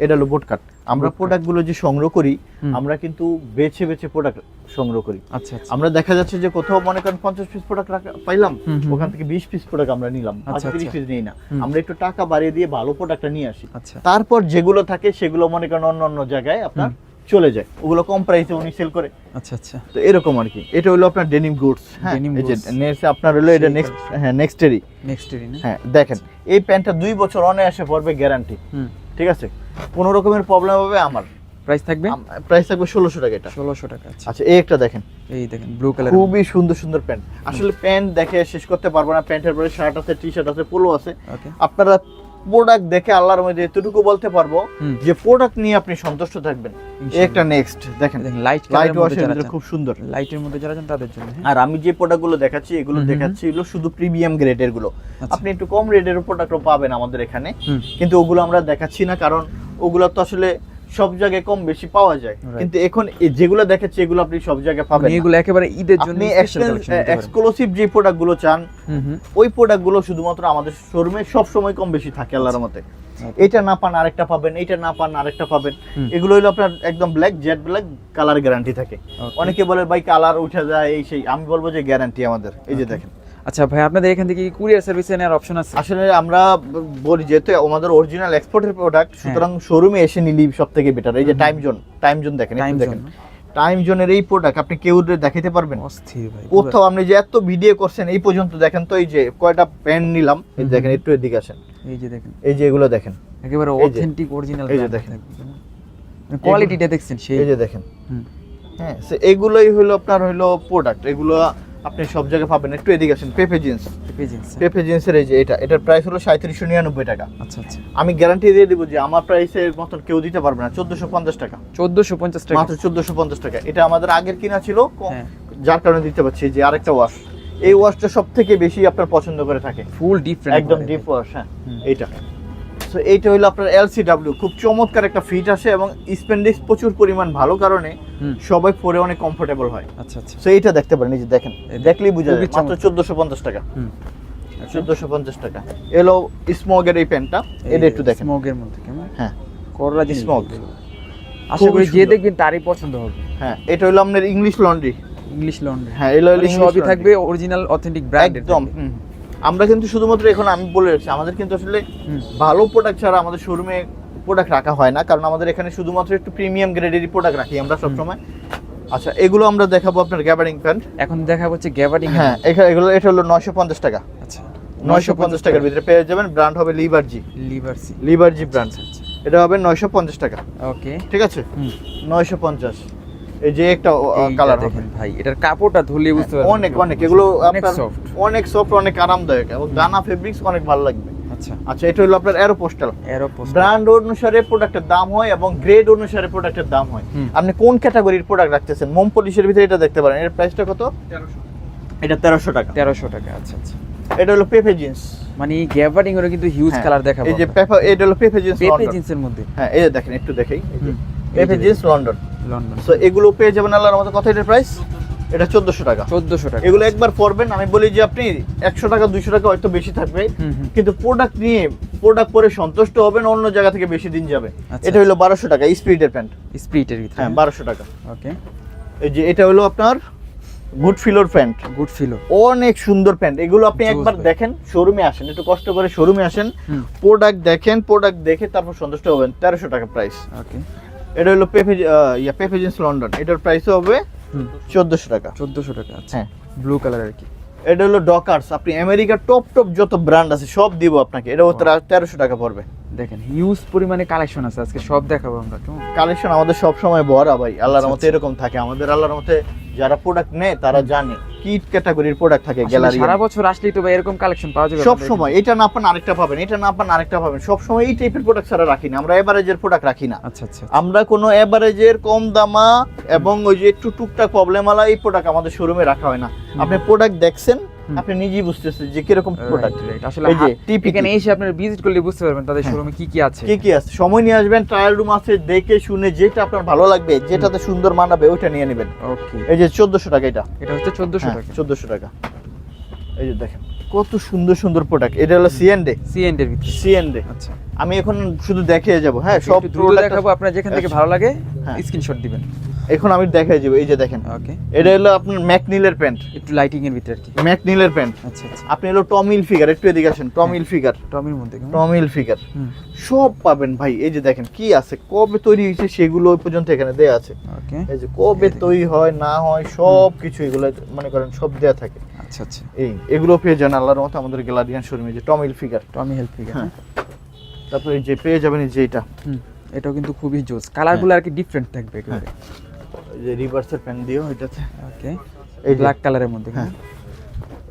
এটা হলো বোট কাট। আমরা প্রোডাক্টগুলো যে সংগ্রহ করি, আমরা কিন্তু বেছে বেছে প্রোডাক্ট সংগ্রহ করি। আচ্ছা আচ্ছা। আমরা দেখা যাচ্ছে যে কোথাও মনে করেন 50 পিস প্রোডাক্ট পাইলাম, ওখান থেকে 20 পিস প্রোডাক্ট আমরা নিলাম, আচ্ছা, 30 আচ্ছা। পিস নিই না। আমরা একটু টাকা বাড়িয়ে দিয়ে ভালো প্রোডাক্টটা নিয়ে আসি। আচ্ছা, তারপর যেগুলো থাকে সেগুলো মনে করেন অন্য জায়গায় আপনার চলে যায়, ওগুলো কম প্রাইসে উনি সেল করে। আচ্ছা আচ্ছা। তো এরকম আর কি। এটা হলো আপনার ডেনিম গুডস। হ্যাঁ, Denim এই যে goods। নেক্সট আপনার হলো এটা সেই নেক্সট, collection। হ্যাঁ নেক্সটেরই। নেক্সটেরই না? হ্যাঁ দেখেন, এই প্যান্টটা 2 বছর অনায়াসে পড়বে, গ্যারান্টি। ঠিক আছে, কোনো রকমের প্রবলেম হবে আমার, প্রাইস থাকবে প্রাইস থাকবে 1600 টাকা এটা। 1600 টাকা। আচ্ছা আচ্ছা, এই একটা দেখেন, এই দেখেন ব্লু কালার, খুবই সুন্দর সুন্দর প্যান্ট। আসলে প্যান্ট দেখে শেষ করতে পারবো না। প্যান্টের পরে শার্ট আছে, টি শার্ট আছে, পোলো আছে। ওকে, আপনারা প্রোডাক্ট দেখে আল্লাহর মধ্যে এতটুকু বলতে পারবো যে প্রোডাক্ট নিয়ে আপনি সন্তুষ্ট থাকবেন। এই একটা নেক্সট দেখেন, লাইট লাইট কালার ওয়াশের ভিতরে খুব সুন্দর, লাইটের মধ্যে যারা চান তাদের জন্য। আর আমি যে প্রোডাক্টগুলো দেখাচ্ছি এগুলো দেখাচ্ছি এগুলো শুধু প্রিমিয়াম গ্রেডের গুলো। আপনি একটু কম রেটের প্রোডাক্টও পাবেন আমাদের এখানে, কিন্তু ওগুলো আমরা দেখাচ্ছি না, কারণ ওগুলো তো আসলে সব জায়গায় কম বেশি পাওয়া যায়। কিন্তু এখন যেগুলো দেখাচ্ছি এগুলো আপনি সব জায়গায় পাবেন না। এগুলো একেবারে ঈদের জন্য আপনি স্পেশাল কালেকশন দিতে পারেন। এক্সক্লুসিভ যে প্রোডাক্টগুলো চান, ওই প্রোডাক্টগুলো শুধুমাত্র আমাদের শোরুমে সব সময় কম বেশি থাকে আল্লাহর মতে। এটা না পান আরেকটা পাবেন, এটা না পান আরেকটা পাবেন। এগুলো হলো আপনার একদম black, jet black colour guarantee থাকে। অনেকে বলে ভাই কালার উঠে যায় এই সেই, আমি বলবো যে গ্যারান্টি আমাদের। এই যে দেখেন। আচ্ছা ভাই, আপনাদের এখান থেকে কি কুরিয়ার সার্ভিস নেওয়ার অপশন আছে? আসলে আমরা বলি যেহেতু আমাদের অরিজিনাল এক্সপোর্টের প্রোডাক্ট, সুতরাং শোরুমে এসে নিলি সবথেকে বেটার। এই যে টাইম জোন দেখেন, একটু দেখেন টাইম জোনের এই প্রোডাক্ট আপনি কেউ দেখাইতে পারবেন? অস্থির ভাই, কোথাও আপনি যে এত ভিডিও করছেন এই পর্যন্ত দেখেন তো, এই যে কয়টা প্যান্ট নিলাম, এই দেখেন, একটু এদিকে আসেন, এই যে দেখেন, এই যে এগুলো দেখেন, একেবারে এই যে, অথেন্টিক অরিজিনাল এই যে দেখেন, কোয়ালিটিটা দেখছেন সেই। এই যে দেখেন। হ্যাঁ, এগুলোই হলো আপনার হলো প্রোডাক্ট, এগুলো আপনি সব জায়গায় পাবেন। একটু এদিকে আসেন, পেপে জিন্স। পেপে জিন্সের এই যে এটার প্রাইস হলো 3799 টাকা। আচ্ছা আচ্ছা। আমি গ্যারান্টি দিয়ে দিব যে আমার প্রাইসের মতন কেউ দিতে পারবে না। 1450 টাকা, 1450 টাকা, মাত্র 1450 টাকা। এটা আমাদের আগের কিনা ছিল, হ্যাঁ, যার কারণে দিতে পারছি। যে আরেকটা ওয়াশ, এই ওয়াশটা সব থেকে বেশি আপনার পছন্দ করে থাকে, ফুল ডিফারেন্ট, একদম ডিপ ওয়াশ। হ্যাঁ, এইটা। সো এইটা হলো আপনার এলসিডব্লিউ, খুব চমৎকার একটা ফিট আসে এবং স্পেন্ডিক্স প্রচুর পরিমাণ ভালো কারণে সবাই পরে অনেক কমফোর্টেবল হয়। আচ্ছা আচ্ছা। সো এইটা দেখতে পারেন, এই যে দেখেন, দেখলেই বুঝা যায়, মাত্র 1450 টাকা। 1450 টাকা। এলো স্মোগের এই প্যান্টটা, এটা একটু দেখেন, স্মোগের মধ্যে কেমন, হ্যাঁ কররা জিনিস স্মোগ। আশা করি যে দেখবেন তারই পছন্দ হবে। হ্যাঁ, এটা হলো আপনার ইংলিশ লন্ড্রি। ইংলিশ লন্ড্রি, হ্যাঁ, এলো মানে সবই থাকবে অরিজিনাল অথেন্টিক ব্র্যান্ডের একদম। আমরা কিন্তু শুধুমাত্র এখন আমি বলে রাখছি, আমাদের কিন্তু আসলে ভালো প্রোডাক্ট ছাড়া আমাদের শোরুমে প্রোডাক্ট রাখা হয় না, কারণ আমাদের এখানে শুধুমাত্র একটু প্রিমিয়াম গ্রেডেরই প্রোডাক্ট রাখি আমরা সব সময়। আচ্ছা, এগুলো আমরা দেখাবো আপনার গ্যাবার্ডিং প্যান্ট। এখন দেখা হচ্ছে গ্যাবার্ডিং। হ্যাঁ, এগুলো এটা হলো 950 টাকা। আচ্ছা, 950 টাকার ভিতরে পেয়ে যাবেন। ব্র্যান্ড হবে লিভারজি ব্র্যান্ড। এটা হবে 950 টাকা। ওকে, ঠিক আছে, 950। এই যে একটা কালার দেখেন ভাই, এটার কাপড়টা ধুলে বুঝতে পারবেন অনেক এগুলো অনেক আপনার সফট, অনেক সফট, অনেক আরামদায়ক এবং দানা ফেব্রিক্স অনেক ভালো লাগবে। আচ্ছা আচ্ছা, এটা হলো আপনার এরোপোস্টাল। ব্র্যান্ড অনুসারে প্রোডাক্টের দাম হয় এবং গ্রেড অনুসারে প্রোডাক্টের দাম হয়। আপনি কোন ক্যাটাগরির প্রোডাক্ট রাখতেছেন? মোম পলিশের ভিতরে এটা দেখতে পারেন, এর প্রাইসটা কত? 1300। এটা 1300 টাকা। 1300 টাকা। আচ্ছা আচ্ছা। এটা হলো পেপে জিন্স, মানে গ্যাবার্ডিং এর কিন্তু হিউজ কালার দেখাবো। এই যে এটা হলো পেপে জিন্স, পেপে জিন্সের মধ্যে। হ্যাঁ, এই যে দেখেন, একটু দেখাই, এই যে পেপে জিন্স লন্ডন। লন্ডন। সো এগুলো পেয়ে যাবেন আল্লাহর মতো। কত এটার প্রাইস? এটা 1400 টাকা। 1400 টাকা। এগুলো একবার পরবেন, আমি বলি যে আপনি 100 টাকা 200 টাকা হয়তো বেশি থাকবে, কিন্তু প্রোডাক্ট নিয়ে প্রোডাক্ট পরে সন্তুষ্ট হবেন, অন্য জায়গা থেকে বেশি দিন যাবে। আচ্ছা, এটা হলো 1200 টাকা স্পিরিটের প্যান্ট। স্পিরিটের ভিতরে, হ্যাঁ 1200 টাকা। ওকে। এই যে এটা হলো আপনার গুড ফিলোর প্যান্ট। গুড ফিলো, অনেক সুন্দর প্যান্ট। এগুলো আপনি জোস একবার ভাই। দেখেন, শোরুমে আসেন, একটু কষ্ট করে শোরুমে আসেন, প্রোডাক্ট দেখেন, প্রোডাক্ট দেখে তারপর সন্তুষ্ট হবেন। 1300 টাকা প্রাইস। ওকে। এটা হলো পেপে জিন্স লন্ডন, এটার প্রাইস হবে 1400 টাকা। 1400 টাকা। আচ্ছা, হ্যাঁ ব্লু কালার আর কি। এটা হলো ডকার্স। আপনি আমেরিকার টপ যত ব্র্যান্ড আছে সব দিব আপনাকে, এটা 1300 টাকা পড়বে। দেখেন হিউজ পরিমাণে কালেকশন আছে, আজকে সব দেখাবো আমরা। কেমন কালেকশন আমাদের সব সময় ভরা ভাই, আল্লাহর আচ্ছা, মতে এরকম থাকে আমাদের। আল্লাহর মতে যারা প্রোডাক্ট নেয় তারা জানে কি ক্যাটাগরির প্রোডাক্ট থাকে গ্যালারি। সারা বছর আসলেই তো ভাই এরকম কালেকশন পাওয়া যাবে সব সময় এটা না পান আরেকটা পাবেন, এটা না পান আরেকটা পাবেন। সব সময় এই টাইপের প্রোডাক্ট ছাড়া রাখি না আমরা, এভারেজের প্রোডাক্ট রাখি না। আচ্ছা আচ্ছা। আমরা কোনো এভারেজের কম দামা এবং ওই যে একটু টুকটাক প্রবলেম वाला এই প্রোডাক্ট আমাদের শোরুমে রাখা হয় না। আপনি প্রোডাক্ট দেখছেন, আপনি নিজেই বুঝতেছেন যে কিরকম প্রোডাক্ট। আসলে এই যে এখানে এসে আপনারা ভিজিট করলে বুঝতে পারবেন তাদের শোরুমে কি কি আছে। কি কি আছে, সময় নিয়ে আসবেন, ট্রায়াল রুম আছে, দেখে শুনে যেটা আপনার ভালো লাগবে, যেটাতে সুন্দর মানাবে ওইটা নিয়ে নেবেন। ওকে। এই যে 1400 টাকা এটা। এটা হচ্ছে 1400 টাকা। 1400 টাকা। এই যে দেখেন কত সুন্দর সুন্দর প্রোডাক্ট। এটা হলো সিএনডে। সিএনডি এর ভিতরে। সিএনডে। আচ্ছা, আমি এখন শুধু দেখিয়ে যাব। হ্যাঁ সব একটু দ্রুত প্রোডাক্ট দেখাবো, আপনার যেখান থেকে ভালো লাগে হ্যাঁ। স্ক্রিনশট দিবেন। এখন আমি দেখিয়ে যাব। এই যে দেখেন, ওকে। এটা হলো আপনার ম্যাকনিলের প্যান্ট। একটু লাইটিং এর ভিতরে আর কি। ম্যাকনিলের প্যান্ট। আচ্ছা আচ্ছা। আপনি হলো টমিল ফিগার, একটু এদিকে আসেন। টমিল ফিগার, টমির মধ্যে কেমন? টমিল ফিগার হুম। সব পাবেন ভাই। এই যে দেখেন কি আছে, কবে তৈরি হয়েছে সেগুলো ওই পর্যন্ত এখানে দেয়া আছে। ওকে। এই যে কবে তৈরি হয় না হয় সব কিছু এগুলো মনে করেন সব দেয়া থাকে। আচ্ছা আচ্ছা। এগুলো পেয়ে যান আল্লাহর মতো আমাদের গ্যালারিয়ান শোরুমে। যে টমিল ফিগার, টমি হেল্প ফিগার। হ্যাঁ। তারপর এই যে পেয়ে যাবেন এই যে এটা, হুম, এটাও কিন্তু খুবই জোস। কালারগুলো আর কি ডিফারেন্ট থাকবে একেবারে। এই যে রিভার্সের প্যান দিও এটাতে। ওকে। এই ব্ল্যাক কালারের মধ্যে। হ্যাঁ।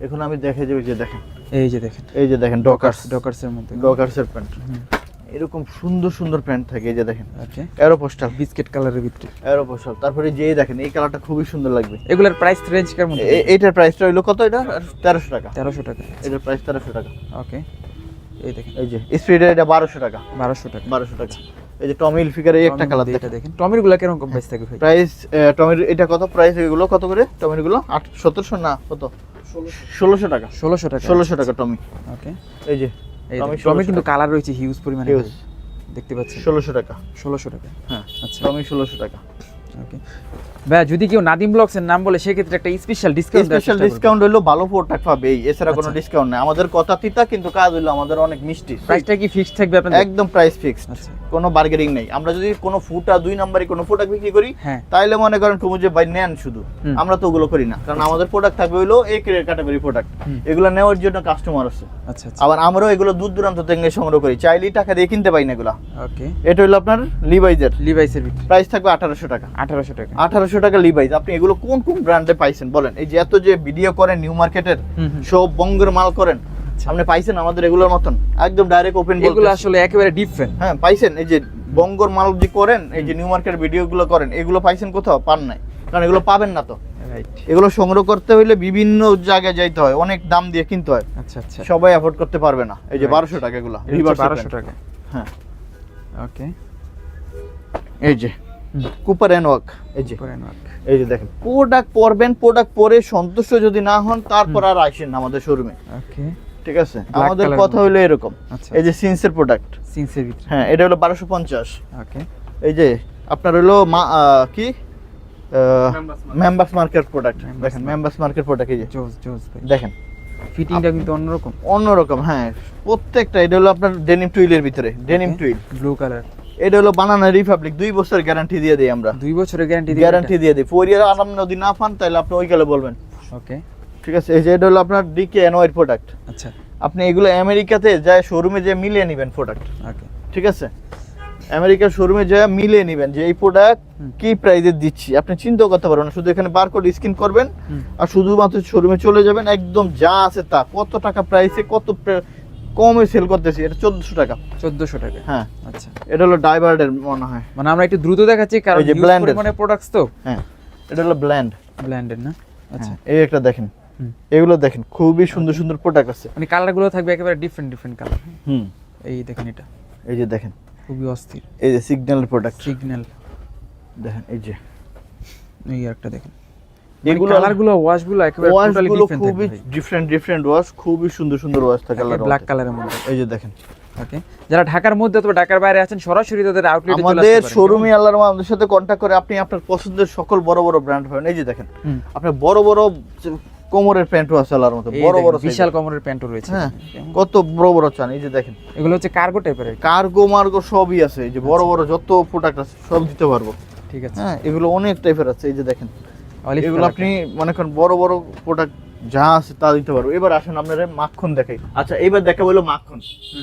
এখন আমি দেখে যাবো যে দেখেন, এই যে দেখেন, এই যে দেখেন ডকার্স, ডকার্সের মধ্যে। ডকার্সের প্যান্ট। এরকম সুন্দর সুন্দর প্যান্ট থাকে। এই যে দেখেন ওকে। অ্যারোপোস্টাল, বিস্কিট কালারের ভিতরে। অ্যারোপোস্টাল। তারপরে যে এই দেখেন এই কালারটা খুবই সুন্দর লাগবে। এগুলার প্রাইস রেঞ্জ কেমন? এইটার প্রাইসটা হইলো কত? এটা 1300 টাকা। 1300 টাকা। এটার প্রাইস 1300 টাকা। ওকে। এই দেখেন, এই যে স্পিডের এটা 1200 টাকা। 1200 টাকা। 1200 টাকা। এই যে টমিল ফিগার এই একটা কালার এটা দেখেন। টমির গুলা কেমন কম প্রাইস থাকে ভাই? প্রাইস টমির এটা কত প্রাইস? এগুলো কত করে টমির গুলো? 1700 না কত? 1600 টাকা। 1600 টাকা। 1600 টাকা টমি। ওকে। এই যে এই টমি টমি কিন্তু কালার রয়েছে হিউজ পরিমাণে। Huge। দেখতে পাচ্ছেন। 1600 টাকা। 1600 টাকা। হ্যাঁ আচ্ছা। টমি 1600 টাকা। ওকে ভাই, যদি কেউ নাদিম ব্লগস এর নাম বলে সেক্ষেত্রে একটা স্পেশাল ডিসকাউন্ট স্পেশাল ডিসকাউন্ট হলো ভালো প্রোডাক্ট পাবে, এছাড়া কোনো আচ্ছা। ডিসকাউন্ট নাই। আমাদের কথা তিতা কিন্তু কাজ হলো আমাদের অনেক মিষ্টি। প্রাইসটা কি ফিক্সড থাকবে আপনাদের? একদম প্রাইস ফিক্সড, আচ্ছা। কোনো বার্গেনিং নেই। আমরা যদি কোনো ফুটা 2 নম্বরে কোনো প্রোডাক্ট বিক্রি করি, হ্যাঁ। তাইলে মনে করেন তুমি যে ভাই নেন শুধু, হুম। আমরা তো ওগুলো করি না। কারণ আমাদের প্রোডাক্ট থাকবে হলো এই ক্যাটাগরি প্রোডাক্ট, হুম। এগুলো নেওয়ার জন্য কাস্টমার আছে। আচ্ছা আচ্ছা। আবার আমরাও এগুলো দূর দূরান্ত থেকে সংগ্রহ করি, চাইলেই টাকা দিয়ে কিনতে পাই না এগুলা। ওকে। এটা হলো আপনার লিভাইজের, লিভাইসের ভিতরে প্রাইস থাকবে 1800 টাকা। 1800 টাকা। 1800 টাকা লিভাইজ। আপনি এগুলো কোন কোন ব্র্যান্ডে পাইছেন বলেন? এই যে এত যে ভিডিও করেন নিউ মার্কেটের, হুম, হুম। সব বঙ্গের মাল করেন, আচ্ছা। আপনি পাইছেন আমাদের এগুলোর মতন একদম ডাইরেক্ট ওপেন? এগুলো আসলে একেবারে ডিফারেন্ট। হ্যাঁ পাইছেন। এই যে বঙ্গর মাল যে করেন, এই যে নিউ মার্কেট ভিডিওগুলো করেন, এগুলো পাইছেন কোথাও? পান নাই, কারণ এগুলো পাবেন না। তো রাইট। এগুলো সংগ্রহ করতে হলে বিভিন্ন জায়গায় যাইতে হয়, অনেক দাম দিয়ে কিনতে হয়, আচ্ছা আচ্ছা। সবাই অ্যাফোর্ড করতে পারবে না। এই যে Right. 1200 টাকা এগুলো, এটা হচ্ছে রিভার্স 1200 টাকা। হ্যাঁ ওকে। এই যে কুপার এন্ড ওয়ার্ক। এই যে পরে নাক। এই যে দেখেন প্রোডাক্ট পরবেন, প্রোডাক্ট পরে সন্তুষ্ট যদি না হন তারপর আর আসেন না আমাদের শোরুমে। ওকে। ঠিক আছে, আমাদের কথা হলো এরকম। আচ্ছা। এই যে সিন্সের প্রোডাক্ট, সিন্সের ভিতরে। হ্যাঁ এটা হলো 1250। ওকে। এই যে আপনার হলো কি মেম্বার্স মার্কেট প্রোডাক্ট। Members দেখেন মেম্বার্স মার্কেট প্রোডাক্ট, এই যে জোস জোস ভাই। দেখেন ফিটিংটা কিন্তু অন্যরকম। অন্যরকম। হ্যাঁ প্রত্যেকটা। এটা হলো আপনার ডেনিম টুইলের ভিতরে, ডেনিম টুইল। Blue colour. এটা হলো বানানা রিপাবলিক, 2 বছর গ্যারান্টি দিয়ে দেই আমরা। 2 বছরের গ্যারান্টি দিয়ে। গ্যারান্টি দিয়ে দিই। ফোরিয়ার আরাম যদি না পান তাহলে আপনি ওই কালে বলবেন। ওকে। ঠিক আছে। এই যে এটা হলো আপনার ডিকে এনওয়াইড প্রোডাক্ট। আচ্ছা। আপনি এগুলো আমেরিকাতে যায় শোরুমে যে মিলিয়ে নেবেন প্রোডাক্ট। ওকে। ঠিক আছে, আমেরিকার শোরুমে যায় মিলিয়ে নেবেন যে এই প্রোডাক্ট কি প্রাইসে দিচ্ছি। আপনি চিন্তাও করতে পারবেন না, শুধু এখানে বারকোড স্ক্যান করবেন আর শুধুমাত্র শোরুমে চলে যাবেন, একদম যা আছে তা, কত টাকা প্রাইসে কত কমে সেল করতেছি। এটা 1400 টাকা। 1400 টাকা। হ্যাঁ আচ্ছা। এটা হলো ডাইভার্ডের মনে হয়। মানে আমরা একটু দ্রুত দেখাচ্ছি কারণ এই যে হিউজ blended। পরিমাণে প্রোডাক্টস তো। হ্যাঁ এটা হলো ব্ল্যান্ড। ব্ল্যান্ডেড না? আচ্ছা। এই একটা দেখেন, হুম। এগুলো দেখেন খুবই সুন্দর সুন্দর প্রোডাক্ট আছে। মানে কালারগুলো থাকবে একেবারে ডিফারেন্ট ডিফারেন্ট কালার। হুম। এই দেখেন এটা এই যে দেখেন খুবই অস্থির। এই যে সিগন্যালের প্রোডাক্ট সিগন্যাল দেখেন। এই যে এই একটা দেখেন। এগুলো কালারগুলো ওয়াশগুলো একেবারে টোটালি ওয়াশগুলো ডিফারেন্ট খুবই ডিফারেন্ট ওয়াশ, খুবই সুন্দর ওয়াশ থাকে আল্লাহর ব্ল্যাক রহমতে। কালারের মধ্যে। এই যে দেখেন ওকে, যারা ঢাকার মধ্যে অথবা ঢাকার বাইরে আছেন সরাসরি তাদের আউটলেটে চলে আসতে আমাদের পারেন। শোরুমে আল্লাহর রহমতে আমাদের সাথে কন্টাক্ট করে আপনি আপনার পছন্দের সকল বড় বড় ব্র্যান্ড পাবেন। এই যে দেখেন হুম। আপনার বড় কোমরের প্যান্টও আছে আল্লাহর মতো, এই বড় দেখেন, বিশাল size-এর। কোমরের প্যান্টও রয়েছে। হ্যাঁ কত বড় চান, এই যে দেখেন এগুলো হচ্ছে কার্গো টাইপের। কার্গো মার্গো সবই আছে, এই যে বড় যত প্রোডাক্ট আছে সব দিতে পারবো। ঠিক আছে, হ্যাঁ এগুলো অনেক টাইপের আছে, এই যে দেখেন অলিভ এগুলো আপনি মনে করেন বড় প্রোডাক্ট যা আছে তা দিতে পারবো। এবার আসেন আপনারা মাখন দেখাই। আচ্ছা এবার দেখাবো হলো মাখন।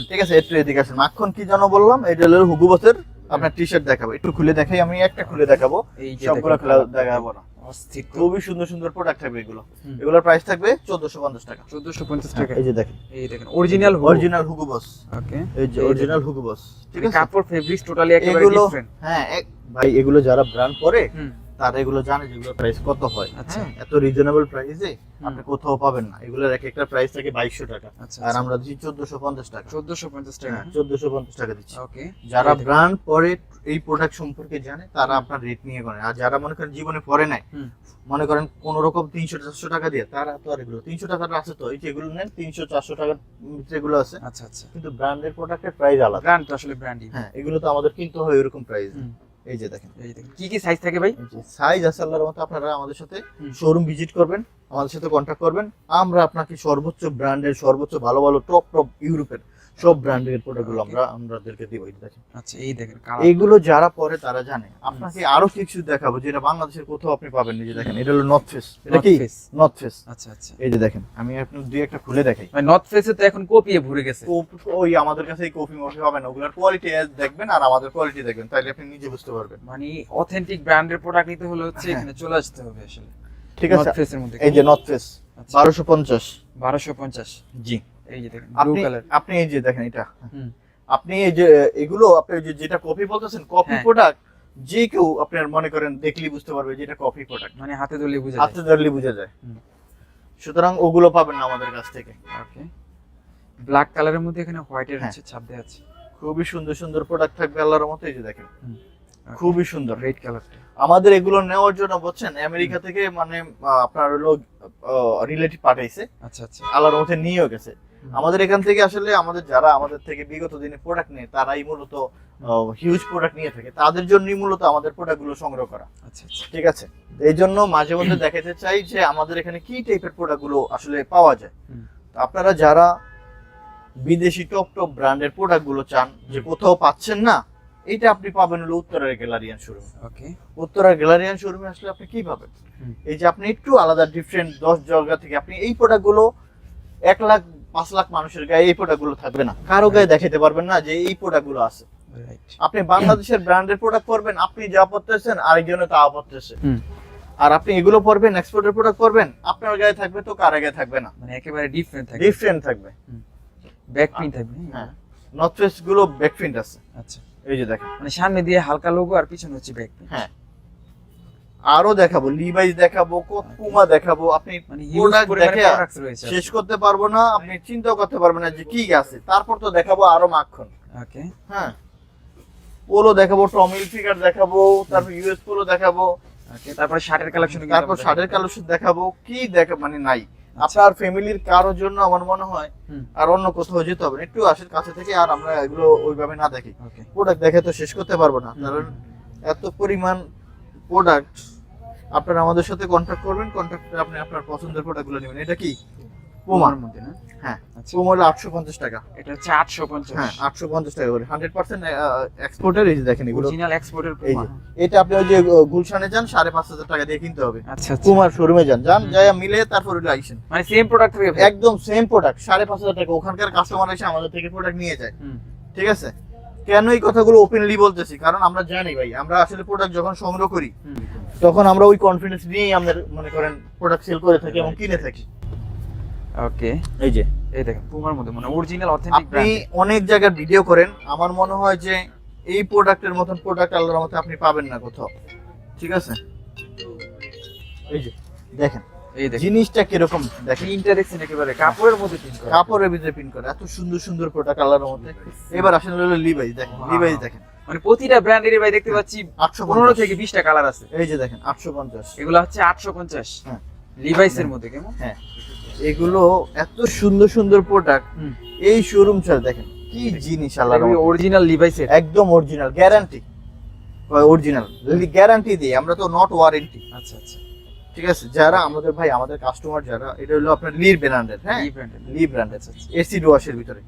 ঠিক আছে, একটু এদিকে আসেন। মাখন কি জানো বললাম, এটা হলো হুগো বসের আপনার টি শার্ট দেখাবো, একটু খুলে দেখাই। আমি একটা খুলে দেখাবো, এই যে সবগুলো দেখেন, খুলে দেখাবো না। অস্থির তো। খুবই সুন্দর প্রোডাক্ট থাকবে এগুলো। এগুলোর প্রাইস থাকবে 1450 টাকা। 1450 টাকা। এই যে দেখেন, এই দেখেন অরিজিনাল হুগো বস। ওকে, এই যে অরিজিনাল হুগো বস। ঠিক আছে, কাপড় ফেব্রিক্স টোটালি একেবারে এগুলো ডিফারেন্ট। হ্যাঁ ভাই এগুলো যারা ব্র্যান্ড করে হুম, তারা এগুলো জানে যে এগুলোর প্রাইস কত হয়। আচ্ছা। হ্যাঁ, এত রিজনেবল প্রাইসে আপনি কোথাও পাবেন না। এগুলোর এক একটা প্রাইস থাকে 2200 টাকা, আচ্ছা, আর আমরা দিচ্ছি 1450 টাকা। 1450 টাকা। হ্যাঁ 1450 টাকা দিচ্ছি। ওকে, যারা ব্র্যান্ড পরে এই প্রোডাক্ট সম্পর্কে জানে তারা আপনার রেট নিয়ে করে, আর যারা মনে করেন জীবনে পরে নাই, হুম, মনে করেন কোন রকম 300-400 টাকা দিয়ে, তারা তো আর এগুলো 300 টাকার আছে তো এই যে এগুলো নেন 300-400 টাকার যেগুলো আছে, আচ্ছা আচ্ছা। কিন্তু ব্র্যান্ডের প্রোডাক্টের প্রাইস আলাদা। ব্র্যান্ড তো আসলে ব্র্যান্ডই। হ্যাঁ এগুলো তো আমাদের কিনতে হয় এরকম প্রাইস। হুম, এই যে দেখেন, এই দেখেন কি কি সাইজ থাকে ভাই? সাইজ আছে আল্লাহর মতো। আপনারা আমাদের সাথে হুম। শোরুম ভিজিট করবেন, আমাদের সাথে কন্ট্যাক্ট করবেন, আমরা আপনাকে সর্বোচ্চ ব্র্যান্ডের সর্বোচ্চ ভালো টপ ইউরোপের সব ব্র্যান্ডের প্রোডাক্টগুলো আমাদেরকে দিব। এই দেখেন, আচ্ছা এই দেখেন কালার। এগুলো যারা পরে তারা জানে। আপনাকে আরো কিছু দেখাবো যেটা বাংলাদেশের কোথাও আপনি পাবেন না। এই যে দেখেন, এটা হলো নর্থ ফেস। এটা কি North Face। North face? আচ্ছা আচ্ছা। এই যে দেখেন, আমি আপনার দুই একটা খুলে দেখাই। ভাই নর্থ ফেসে তো এখন কপিয়ে ভরে গেছে। ওই আমাদের কাছে এই কপি মফি হবে না, ওগুলোর কোয়ালিটি দেখবেন আর আমাদের কোয়ালিটি দেখবেন, তাইলে আপনি নিজে বুঝতে পারবেন। মানে অথেন্টিক ব্র্যান্ডের প্রোডাক্ট নিতে হলে হচ্ছে হ্যাঁ। এখানে চলে আসতে হবে আসলে। ঠিক আছে, নর্থ ফেসের মধ্যে এই যে নর্থ ফেস আচ্ছা। 1250। 1250। জি, এই যে দেখেন ব্লু আপনি কালার। আপনি এই যে দেখেন এটা, হুম, আপনি এই যে এগুলো আপনি যেটা কপি বলতেছেন, কপি হ্যাঁ। প্রোডাক্ট যে কেউ আপনার মনে করেন দেখলেই বুঝতে পারবে যে এটা কপি প্রোডাক্ট, মানে হাতে ধরলে বুঝা হাতে যায়। ধরলে বোঝা যায়। হুম। সুতরাং ওগুলো পাবেন না আমাদের কাছ থেকে। ওকে, ব্ল্যাক কালারের মধ্যে এখানে হোয়াইটের হ্যাঁ। হচ্ছে ছাপ দেওয়া আছে। খুবই সুন্দর প্রোডাক্ট থাকবে আল্লাহর মতো। এই যে দেখেন, খুবই সুন্দর। রেড কালারটা। আমাদের এগুলো নেওয়ার জন্য বুঝছেন আমেরিকা থেকে মানে আপনার হলো রিলেটিভ পাঠাইছে, আচ্ছা আচ্ছা। আল্লাহর মতো নিয়েও গেছে। হুম। আমাদের এখান থেকে আসলে আমাদের যারা আমাদের থেকে বিগত দিনে প্রোডাক্ট নেয় তারাই মূলত হিউজ প্রোডাক্ট নিয়ে থাকে, তাদের জন্যই মূলত আমাদের প্রোডাক্টগুলো সংগ্রহ করা। আচ্ছা আচ্ছা। ঠিক আছে, এই জন্য মাঝে মধ্যে দেখাতে চাই যে আমাদের এখানে কি টাইপের প্রোডাক্টগুলো আসলে পাওয়া যায়। হুম। তো আপনারা যারা বিদেশি টপ ব্র্যান্ডের প্রোডাক্টগুলো চান যে কোথাও পাচ্ছেন না, এটা আপনি পাবেন হলো উত্তরার গ্যালারিয়ান শোরুমে। ওকে, উত্তরার গ্যালারিয়ান শোরুমে আসলে আপনি কি পাবেন? হুম। এই যে আপনি একটু আলাদা ডিফারেন্ট 10 জায়গা থেকে আপনি এই প্রোডাক্টগুলো 1 লাখ 5 লাখ মানুষের গায়ে এই প্রোডাক্টগুলো থাকবে না, কারো গায়ে দেখাতে পারবেন না যে এই প্রোডাক্টগুলো আছে। রাইট। আপনি বাংলাদেশের ব্র্যান্ডের প্রোডাক্ট পরবেন, আপনি যা পরতেছেন আরেকজনে তা পরতেছে। হুম। আর আপনি এগুলো পরবেন, এক্সপোর্টের প্রোডাক্ট পরবেন, আপনার গায়ে থাকবে তো কার গায়ে থাকবে না, মানে একেবারে ডিফারেন্ট থাকে। ডিফারেন্ট থাকবে। ব্যাক প্রিন্ট থাকবে। হ্যাঁ, নর্থ ফেস গুলো ব্যাক প্রিন্ট আছে। আচ্ছা, এই যে দেখেন, মানে সামনে দিয়ে হালকা লোগো আর পিছনে হচ্ছে ব্যাক প্রিন্ট। হ্যাঁ আরো দেখাবো, লিভাইস দেখাবো, পুমা দেখাবো। আপনি মানে হিউজ প্রোডাক্ট পরিমাণে দেখে প্রোডাক্টস রয়েছে। শেষ করতে পারবো না, আপনি চিন্তাও করতে পারবেন না যে কি আছে। তারপর তো দেখাবো আরো মাখন। ওকে, হ্যাঁ, পোলো দেখাবো, টমিল ফিগার দেখাবো, তারপর ইউএস পোলো দেখাবো, ওকে, তারপরে শার্টের কালেকশন। তারপর শার্টের কালেকশন দেখাবো। কি দেখা মানে নাই আপনার ফ্যামিলির কারোর জন্য আমার মনে হয় হুম। আর অন্য কোথাও যেতে হবে না, একটু আসেন কাছে থেকে। আর আমরা এগুলো ওইভাবে না দেখি, ওকে, প্রোডাক্ট দেখে তো শেষ করতে পারবো না, কারণ এত পরিমাণ প্রোডাক্ট। আপনারা আমাদের সাথে কন্ট্যাক্ট করবেন, কন্ট্যাক্টে আপনি আপনার পছন্দের প্রোডাক্টগুলো নেবেন। এটা কি পুমার মধ্যে না? হ্যাঁ, আচ্ছা, পুমা হলো 850 টাকা। এটা হচ্ছে 850। হ্যাঁ 850 টাকা করে 100% এক্সপোর্টের। এই যে দেখেন এগুলো, অরিজিনাল এক্সপোর্টের এই পুমা। যে এটা আপনি ওই যে গুলশানে যান 5,500 টাকা দিয়ে কিনতে হবে। আচ্ছা আচ্ছা, পুমার শোরুমে যান, যাই মিলে তারপর ওটা আইসেন, মানে সেম প্রোডাক্ট থেকে ভাই? একদম সেম প্রোডাক্ট 5,500 টাকা। ওখানকার কাস্টমার এসে আমাদের থেকে প্রোডাক্ট নিয়ে যায়। হুম। ঠিক আছে, কেন এই কথাগুলো ওপেনলি বলতেছি, কারণ আমরা জানি ভাই, আমরা আসলে প্রোডাক্ট যখন সংগ্রহ করি হুম। তখন আমরা ওই কনফিডেন্স নিয়েই আমাদের মনে করেন প্রোডাক্ট সেল করে থাকি এবং কিনে থাকি। ওকে, এই যে এই দেখেন পুমার মধ্যে মানে অরিজিনাল অথেন্টিক আপনি ব্র্যান্ড। অনেক জায়গায় ভিডিও করেন, আমার মনে হয় যে এই প্রোডাক্টের মতন প্রোডাক্ট আল্লাহর মতে আপনি পাবেন না কোথাও। ঠিক আছে, এই যে দেখেন এই দেখেন জিনিসটা কিরকম, দেখেন প্রিন্টটা দেখছেন একেবারে কাপড়ের মধ্যে প্রিন্ট করা। কাপড়ের ভিতরে প্রিন্ট করে এত সুন্দর প্রোডাক্ট আল্লাহর মতে। এবার আসেন হলো লিভাইস, দেখেন লিভাইস দেখেন মানে প্রতিটা ব্র্যান্ডের ভাই দেখতে পাচ্ছি 15 থেকে 20টা কালার আছে। এই যে দেখেন 850, এগুলো হচ্ছে 850। হ্যাঁ লিভাইসের মধ্যে কেমন? হ্যাঁ এগুলো এত সুন্দর সুন্দর প্রোডাক্ট, এই শোরুম ছাড়া দেখেন কি জিনিস আল্লাহর রহমতে। অরিজিনাল লিভাইসের একদম অরিজিনাল, গ্যারান্টি অরিজিনাল, গ্যারান্টি দিই আমরা, তো নট ওয়ারেন্টি। আচ্ছা আচ্ছা, ঠিক আছে, যারা আমাদের ভাই আমাদের কাস্টমার যারা, এটা হলো আপনার লি ব্র্যান্ডের, হ্যাঁ লি ব্র্যান্ডের। লি ব্র্যান্ডের আচ্ছা আচ্ছা। এসি ওয়াশের ভিতরে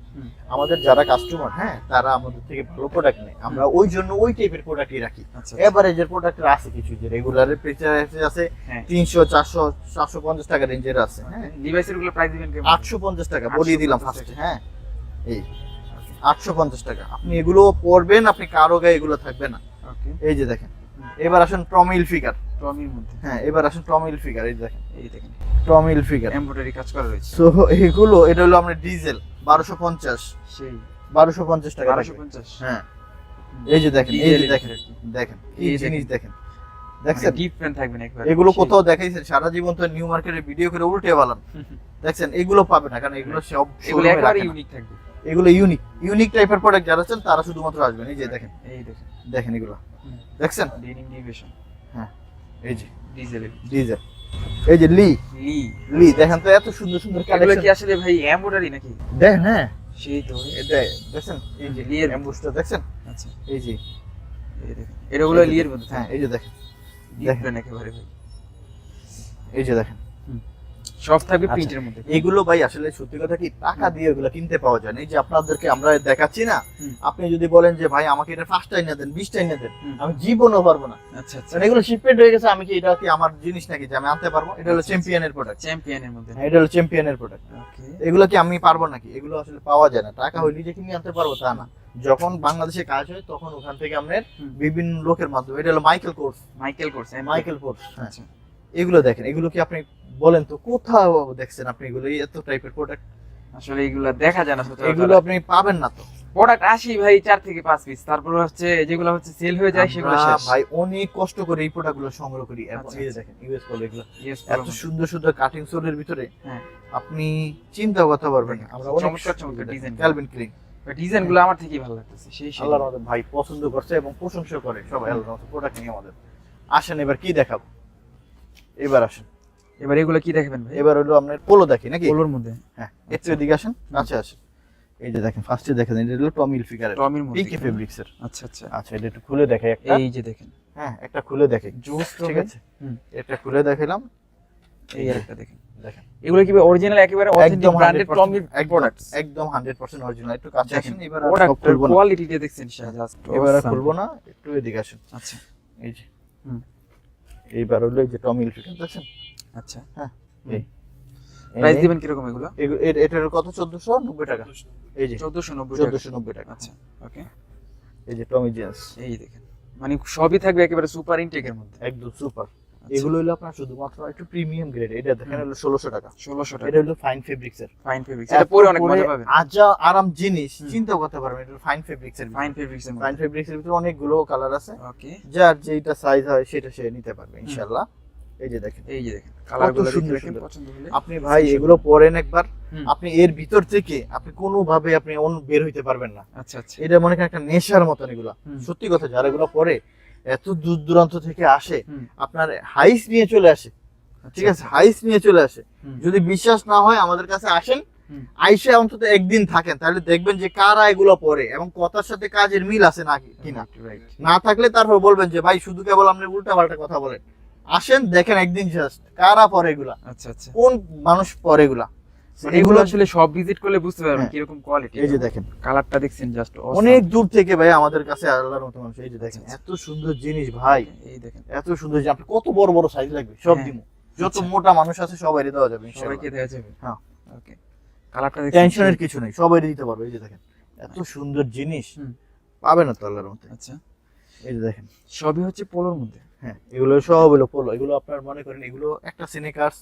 আমাদের যারা কাস্টমার, হ্যাঁ তারা আমাদের থেকে ভালো প্রোডাক্ট নেয়, আমরা ওই জন্য ওই টাইপের প্রোডাক্টই রাখি। আচ্ছা এভারেজের প্রোডাক্ট আছে কিছু, যে রেগুলারের প্রাইস আছে হ্যাঁ। 300 400 750 টাকা রেঞ্জের আছে, হ্যাঁ লিভাইসের গুলো প্রাইস দিবেন কেমন? 850 টাকা বলিয়ে দিলাম 850 ফার্স্টে, হ্যাঁ এই 850 টাকা। আপনি এগুলো পরবেন, আপনি কারো গায়ে এগুলো থাকবে না। ওকে, এই যে দেখেন, এবার আসেন টমিল ফিগার, টমির মধ্যে। হ্যাঁ এবার আসেন টমিল ফিগার, এই যে দেখেন এই দেখেন টমিল ফিগার, এমব্রয়ডারি কাজ করা রয়েছে। সো এগুলো এটা হলো আমরা ডিজেল 1250, সেই 1250 টাকা থাকবে। 1250। হ্যাঁ এই যে দেখেন, এই যে ডিজেলের দেখেন, আর কি। দেখেন কি এই জিনিস দেখেন। দেখেন, দেখছেন ডিফারেন্ট থাকবে না একবার। এগুলো কোথাও দেখাইছেন সারা জীবন তো নিউ মার্কেটে ভিডিও করে উল্টে বালান, দেখছেন এগুলো পাবে না, কারণ এগুলো সব এগুলো showroom এ একবারে রাখে না। ইউনিক থাকবে। এগুলো ইউনিক টাইপের প্রোডাক্ট যারা আছেন তারা শুধুমাত্র আসবেন। এই যে দেখেন, এই দেখেন দেখেন এগুলো দেখছেন, ডেনিম ডিভিশন এই যে ডিজেলের ডিজেল, এই যে লি লি। লি দেখেন তো এত সুন্দর সুন্দর এগুলো কালেকশন কি আসলে ভাই এমব্রয়ডারি নাকি? দেখেন, হ্যাঁ সেই তো। এটা দেখছেন, এই যে লিয়ের এমবুসটা দেখছেন, আচ্ছা, এই যে এই দেখেন এটা হলো এই যে লিয়ের দেখেন, মধ্যে। হ্যাঁ এই যে দেখেন, ডিফারেন্ট একেবারে ভাই। এই যে দেখেন, সব থাকবে আচ্ছা। প্রিন্টের মধ্যে। এগুলো ভাই আসলে সত্যি কথা কি টাকা দিয়ে এগুলো কিনতে পাওয়া যায় না। এই যে আপনাদেরকে আমরা দেখাচ্ছি না, হুম। আপনি যদি বলেন যে ভাই আমাকে এটা 5টাই না দেন 20টাই না দেন, হুম। আমি জীবনও পারবো না, আচ্ছা আচ্ছা, কারণ এগুলো শিপমেন্ট হয়ে গেছে। আমি কি এটা কি আমার জিনিস নাকি যে আমি আনতে পারবো? এটা হলো আচ্ছা, চ্যাম্পিয়নের প্রোডাক্ট, চ্যাম্পিয়নের মধ্যে। এটা হলো চ্যাম্পিয়নের প্রোডাক্ট। ওকে, এগুলো কি আমি পারবো নাকি? এগুলো আসলে পাওয়া যায় না, টাকা হইলে যে কিনে আনতে পারবো তা না। যখন বাংলাদেশে কাজ হয় তখন ওখান থেকে আমাদের হুম। বিভিন্ন লোকের মাধ্যমে, এটা হলো Michael course, Michael course. Michael course, হ্যাঁ আচ্ছা, এগুলো দেখেন, এগুলো কি আপনি বলেন তো কোথাও দেখছেন আপনি এগুলো এত টাইপের প্রোডাক্ট? আসলে এগুলো দেখা যায় না এগুলো আপনি পাবেন না তো। প্রোডাক্ট আসি ভাই 4 থেকে 5 পিস, তারপর হচ্ছে যেগুলো হচ্ছে সেল হয়ে যায় সেগুলো আমরা শেষ ভাই অনেক কষ্ট করে এই প্রোডাক্টগুলো সংগ্রহ করি। এবং আচ্ছা, এই যে দেখেন ইউএস কল এগুলো ইয়েস এত সুন্দর সুন্দর কাটিং সোলের ভিতরে, হ্যাঁ আপনি চিন্তা করতে পারবেন না। আমরা অনেক চমৎকার চমৎকার ডিজাইন। ক্যালভিন ক্লিন ডিজাইন গুলো আমার থেকেই ভালো লাগতেছে। সেই সেই আল্লাহর মধ্যে ভাই পছন্দ করছে এবং প্রশংসা করে সবাই আল্লাহর মধ্যে প্রোডাক্ট নিয়ে আমাদের। আসেন এবার কি দেখাবো, এবার আসেন, এবার এগুলো কি দেখাবেন ভাই? এবার হলো আপনার পোলো দেখি নাকি? পোলোর মধ্যে। হ্যাঁ একটু এদিকে আসেন, কাছে আসেন। এই যে দেখেন ফার্স্টে দেখেন, এটা হলো টমিল ফিগারের, টমির মধ্যে পিকে ফেব্রিক্স এর। আচ্ছা আচ্ছা, আচ্ছা এটা একটু খুলে দেখাই একটা, এই যে দেখেন হ্যাঁ একটা খুলে দেখাই, জোস, ঠিক আছে হুম। এটা খুলে দেখাইলাম, এই আরেকটা দেখেন। দেখেন এগুলো কি অরিজিনাল একেবারে অথেন্টিক ব্র্যান্ডেড টমির প্রোডাক্টস? একদম 100% অরিজিনাল। একটু কাছে আসেন, এবার আর সব প্রোডাক্টের খুলবো না, কোয়ালিটিটা দেখছেন জাস্ট। এবার আর খুলবো না, একটু এদিকে আসেন। আচ্ছা, এই যে হুম। এইবার হলো এই যে টমিল ফিগার দেখছেন, আচ্ছা, হ্যাঁ হুম। এই প্রাইস দিবেন কি রকম এগুলো? এটার কত? 1490 টাকা। এই যে 1490 টাকা। 1490 টাকা। আচ্ছা, ওকে, এই যে টমি জেন্স এই দেখেন মানে সবই থাকবে একেবারে সুপার ইনটেকের মধ্যে। একদম সুপার। আচ্ছা। এগুলো হলো আপনার শুধুমাত্র একটু প্রিমিয়াম গ্রেড, এটা দেখেন হলো 1600 টাকা। 1600 টাকা। এটা হলো ফাইন ফেব্রিক্স এর, ফাইন ফেব্রিক্স, এটা পরে অনেক মজা পাবেন। আজা আরাম জিনিস হুম। চিন্তা করতে পারবেন। এটা ফাইন ফেব্রিক্স এর, ফাইন ফেব্রিক্স এর ফাইন মধ্যে। ফেব্রিক্স এর ভিতরে অনেকগুলো কালার আছে, ওকে, যার যেটা সাইজ হয় সেটা সে নিতে পারবে ইনশাআল্লাহ। এই যে দেখেন, এই যে দেখেন কালারগুলো দেখে সুন্দর রাখেন সুন্দর। পছন্দ হলে। আপনি ভাই এগুলো পরেন একবার, হুম। আপনি এর ভিতর থেকে আপনি কোনোভাবে আপনি অন্য বের হইতে পারবেন না। আচ্ছা আচ্ছা, এটা মনে করেন একটা নেশার মতন এগুলো, হুম। সত্যি কথা। যারা এগুলো পরে এত দূর দূরান্ত থেকে আসে, হুম। আপনার হাইস নিয়ে চলে আসে, ঠিক আছে, হাইস নিয়ে চলে আসে। হুম। যদি বিশ্বাস না হয় আমাদের কাছে আসেন, হুম। আইসে অন্তত একদিন থাকেন, তাহলে দেখবেন যে কারা এগুলো পরে এবং কথার সাথে কাজের মিল আছে না কিনা। রাইট, না থাকলে তারপর বলবেন যে ভাই শুধু কেবল আপনি উল্টা পাল্টা কথা বলেন। আসেন দেখেন একদিন জাস্ট কারা পরে এগুলা, আচ্ছা আচ্ছা। কোন মানুষ পরে এগুলা। মানে এগুলো আসলে সব ভিজিট করলে বুঝতে পারবেন হ্যাঁ। কিরকম কোয়ালিটি। এই যে দেখেন কালারটা দেখছেন জাস্ট অনেক দূর থেকে ভাই আমাদের কাছে আল্লাহর মতো মানুষ। এই যে দেখেন আচ্ছা, এত সুন্দর জিনিস ভাই, এই দেখেন এত সুন্দর যে আপনি কত বড় বড় সাইজ লাগবে সব হ্যাঁ। দিমু, যত আচ্ছা। মোটা মানুষ আছে সবাই দেওয়া যাবে সবাইকে ইনশাআল্লাহ। দেওয়া যাবে। হ্যাঁ। ওকে, কালারটা দেখেন। টেনশনের কিছু নেই, সবাই দিতে পারবে। এই যে দেখেন এত সুন্দর জিনিস হুম। পাবে না তো আল্লাহর মতো। আচ্ছা, এই যে দেখেন, সবই হচ্ছে পোলোর মধ্যে। হ্যাঁ এগুলো সব হলো পোলো। এগুলো আপনার মনে করেন এগুলো একটা সিনেকার্স,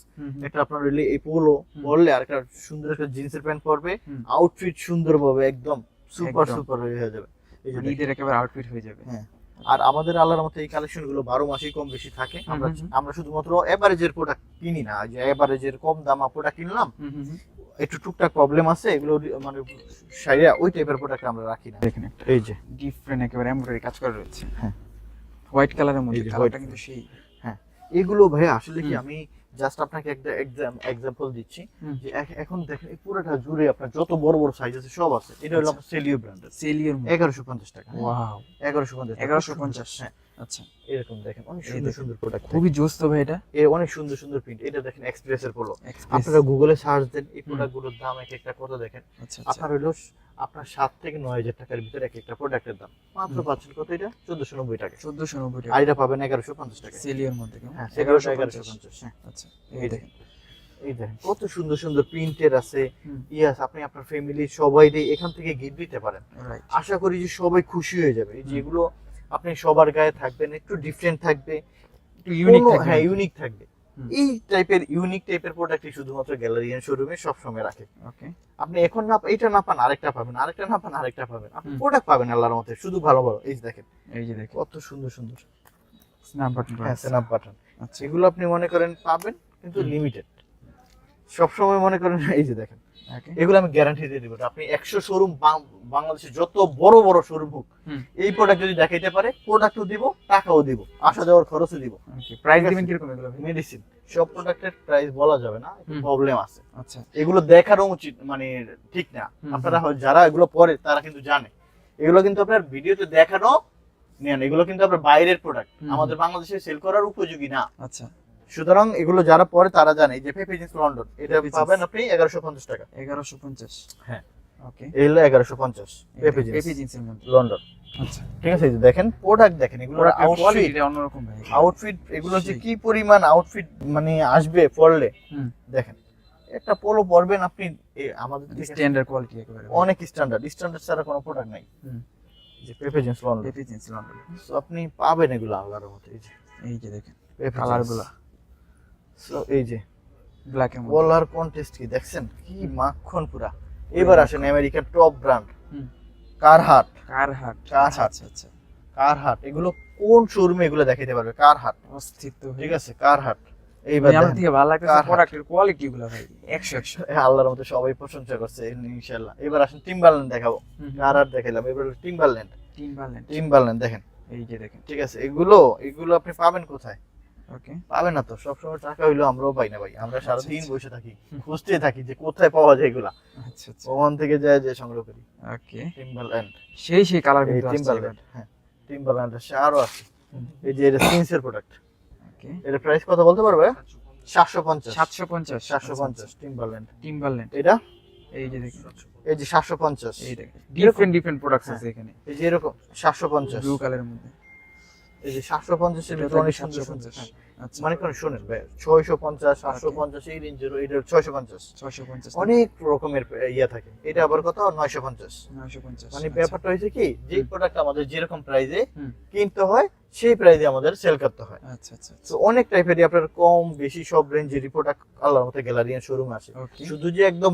একটা আপনার হইলে এই পোলো হুম। পরলে আর একটা সুন্দর একটা জিন্সের প্যান্ট পরবে, হুম। আউটফিট সুন্দর পাবে, একদম সুপার একদম। সুপার হয়ে যাবে। এই যে মানে দেখেন। ঈদের একেবারে আউটফিট হয়ে যাবে। হ্যাঁ। আর আমাদের আল্লাহর মতো এই কালেকশন গুলো 12 মাসই কম বেশি থাকে। আমরা হুম, হুম। আমরা শুধুমাত্র এভারেজের প্রোডাক্ট কিনি না, যে এভারেজের কম দামা প্রোডাক্ট কিনলাম, হুম হুম হুম। একটু টুকটাক প্রবলেম আছে, এগুলো মানে সাইয়া ওই টাইপের প্রোডাক্ট আমরা রাখি না। দেখেন একটা এই যে ডিফারেন্ট একেবারে এমব্রয়ডারি কাজ করা রয়েছে, হ্যাঁ হোয়াইট কালারের মধ্যে, এই যে কালারটা white কিন্তু সেই হ্যাঁ, এগুলো ভাই আসলে কি হুম। আমি জাস্ট আপনাকে একটা এক্সাম্পল দিচ্ছি হুম। যে এখন দেখেন এই পুরোটা জুড়ে আপনার যত বড় বড় সাইজ আছে সব আছে। এটা হলো আপনার সেলিও ব্র্যান্ডের, সেলিওর মধ্যে 1150 টাকা। ওয়াও 1150 1150 হ্যাঁ, আচ্ছা এরকম দেখেন অনেক এই সুন্দর দেখেন। সুন্দর প্রোডাক্ট, খুবই জোস তো ভাই এটা এর অনেক সুন্দর সুন্দর প্রিন্ট। এটা দেখেন এক্সপ্রেসের পোলো, এক্সপ্রেস আপনারা গুগলে সার্চ দেন এই প্রোডাক্টগুলোর দাম এক একটা কত দেখেন। আচ্ছা আচ্ছা আপনার হলো আপনার 7 থেকে 9000 টাকার ভিতরে এক একটা প্রোডাক্টের দাম মাত্র হুম। পাচ্ছেন কত, এটা 1490 টাকা। 1490 আর টাকা এটা পাবেন 1150 টাকা। সেলিওর মধ্যে কেমন? হ্যাঁ 1150 1150 হ্যাঁ। আচ্ছা এই এই যে। দেখেন এই দেখেন কত সুন্দর সুন্দর প্রিন্টের আছে। হুম। ইয়াস, আপনি আপনার ফ্যামিলি সবাই এখান থেকে গিফট দিতে পারেন। রাইট আশা করি যে সবাই খুশি হয়ে যাবে। এই হুম। যেগুলো আপনি সবার গায়ে থাকবেন, একটু ডিফারেন্ট থাকবে, একটু ইউনিক কোনো- থাকবে হ্যাঁ আর কি। ইউনিক থাকবে। হুম। এই টাইপের ইউনিক টাইপের প্রোডাক্টই শুধুমাত্র গ্যালারিয়ান শোরুমে সব সময় রাখে। ওকে আপনি এখন না এটা না পান আরেকটা পাবেন, আরেকটা না পান আরেকটা পাবেন, আপনি হুম। প্রোডাক্ট পাবেন আল্লাহর মতে শুধু ভালো ভালো। এই যে দেখেন এই যে দেখেন কত সুন্দর সুন্দর স্ন্যাপ বাটন করা হ্যাঁ আছে। Snap button. আচ্ছা এগুলো আপনি মনে করেন পাবেন কিন্তু হুম। লিমিটেড, সব সময় মনে করেন। এই যে দেখেন ওকে এগুলো আমি গ্যারান্টি দিয়ে দিব, আপনি 100 শোরুম বাংলাদেশে যত বড় বড় শোরুম হোক হুম। এই প্রোডাক্ট যদি দেখাইতে পারে, প্রোডাক্টও দিব, টাকাও দিব, আসা যাওয়ার খরচও দিব। ওকে প্রাইস ঠিক আছে। দিবেন কিরকম এগুলো ভাই? মেডিসিন সব প্রোডাক্টের প্রাইস বলা যাবে না, হুম। প্রবলেম আছে। আচ্ছা এগুলো দেখারও উচিত মানে ঠিক না। হুম, আপনারা যারা এগুলো পড়ে তারা কিন্তু জানে এগুলো কিন্তু আপনার ভিডিওতে দেখানো নেন, এগুলো কিন্তু আপনার বাইরের প্রোডাক্ট, হুম। আমাদের বাংলাদেশে সেল করার উপযোগী না। আচ্ছা সুতরাং এগুলো যারা পড়ে তারা জানে। এই যে পেপি জিন্স লন্ডন, এটা পেপি জিন্স। পাবেন আপনি 1150 টাকা। 1150 হ্যাঁ। ওকে এই হলো 1150 পেপি পেপি জিন্স জিন্সের মধ্যে লন্ডন। আচ্ছা ঠিক আছে, এই যে দেখেন প্রোডাক্ট দেখেন, এগুলো পুরো আউটফিট কোয়ালিটিটা অন্যরকম ভাই আউটফিট এগুলো যে সেই। কি পরিমাণ আউটফিট মানে আসবে পরলে। হুম দেখেন একটা পোলো পরবেন আপনি, আমাদের থেকে স্ট্যান্ডার্ড কোয়ালিটি একেবারে অনেক স্ট্যান্ডার্ড ছাড়া কোনো প্রোডাক্ট নাই। হুম। যে পেপে jeans London, peppy jeans London so আপনি পাবেন এগুলো আল্লাহর মতে। এই যে এই যে দেখেন পেপে কালারগুলো সো এই যে ব্ল্যাক এর মধ্যে কলার কন্টেস্ট কি দেখছেন, কি মাখন পুরা। এবার আসেন আমেরিকান টপ ব্র্যান্ড হুম। কারহাট। কারহাট কারহাট। আচ্ছা আচ্ছা কারহাট এগুলো কোন শোরুমে এগুলো দেখাইতে পারবে? কারহাট, অস্থিত ঠিক আছে কারহাট। এইবার আমার দেখেন, থেকে ভালো লাগতেছে কারহাট। প্রোডাক্টের কোয়ালিটি গুলো ভাই 100 আল্লাহর মতে সবাই প্রশংসা করছে ইনশাআল্লাহ। এবার আসেন টিম্বারল্যান্ড দেখাবো, কারহাট দেখাইলাম, এবার টিম্বারল্যান্ড। টিম্বারল্যান্ড দেখেন, এই যে দেখেন ঠিক আছে। এগুলো আপনি পাবেন কোথায়? ওকে পাবে না তো, সবসময় টাকা হইলো আমরাও পাই না ভাই, আমরা সারাদিন আচ্ছা। বসে থাকি, খুঁজতে থাকি যে কোথায় পাওয়া যায় এগুলা, আচ্ছা আচ্ছা ওখান থেকে যায় যে সংগ্রহ করি। ওকে টিম্বারল্যান্ড, সেই কালার এই কিন্তু আসছে টিম্বারল্যান্ড, হ্যাঁ টিম্বারল্যান্ড আরো আছে। হুম। এই যে এটা সিন্সের প্রোডাক্ট, ওকে এর প্রাইস কত বলতে পারবে? 750 750 750 টিম্বারল্যান্ড। টিম্বারল্যান্ড এটা এই যে দেখেন এই যে 750, এই দেখেন ডিফারেন্ট প্রোডাক্টস হ্যাঁ। আছে এখানে এই যে এরকম 750, ব্লু কালারের মধ্যে এই যে 750 এর ভিতরে অনেক সুন্দর সুন্দর। 750 আচ্ছা মানে কোন শুনেন ভাই, 650 750 এই রেঞ্জের, এটা 650 650 অনেক রকমের ইয়া থাকে। এটা আবার কত 950। 950 মানে ব্যাপারটা হয়েছে কি, যে হুম। প্রোডাক্ট আমাদের যেরকম প্রাইসে হুম। কিনতে হয় সেই প্রাইসে আমাদের সেল করতে হয়। আচ্ছা আচ্ছা তো অনেক টাইপেরই আপনার কম বেশি সব রেঞ্জেরই প্রোডাক্ট আল্লাহর মতে গ্যালারিয়ান শোরুম আছে। ওকে শুধু যে একদম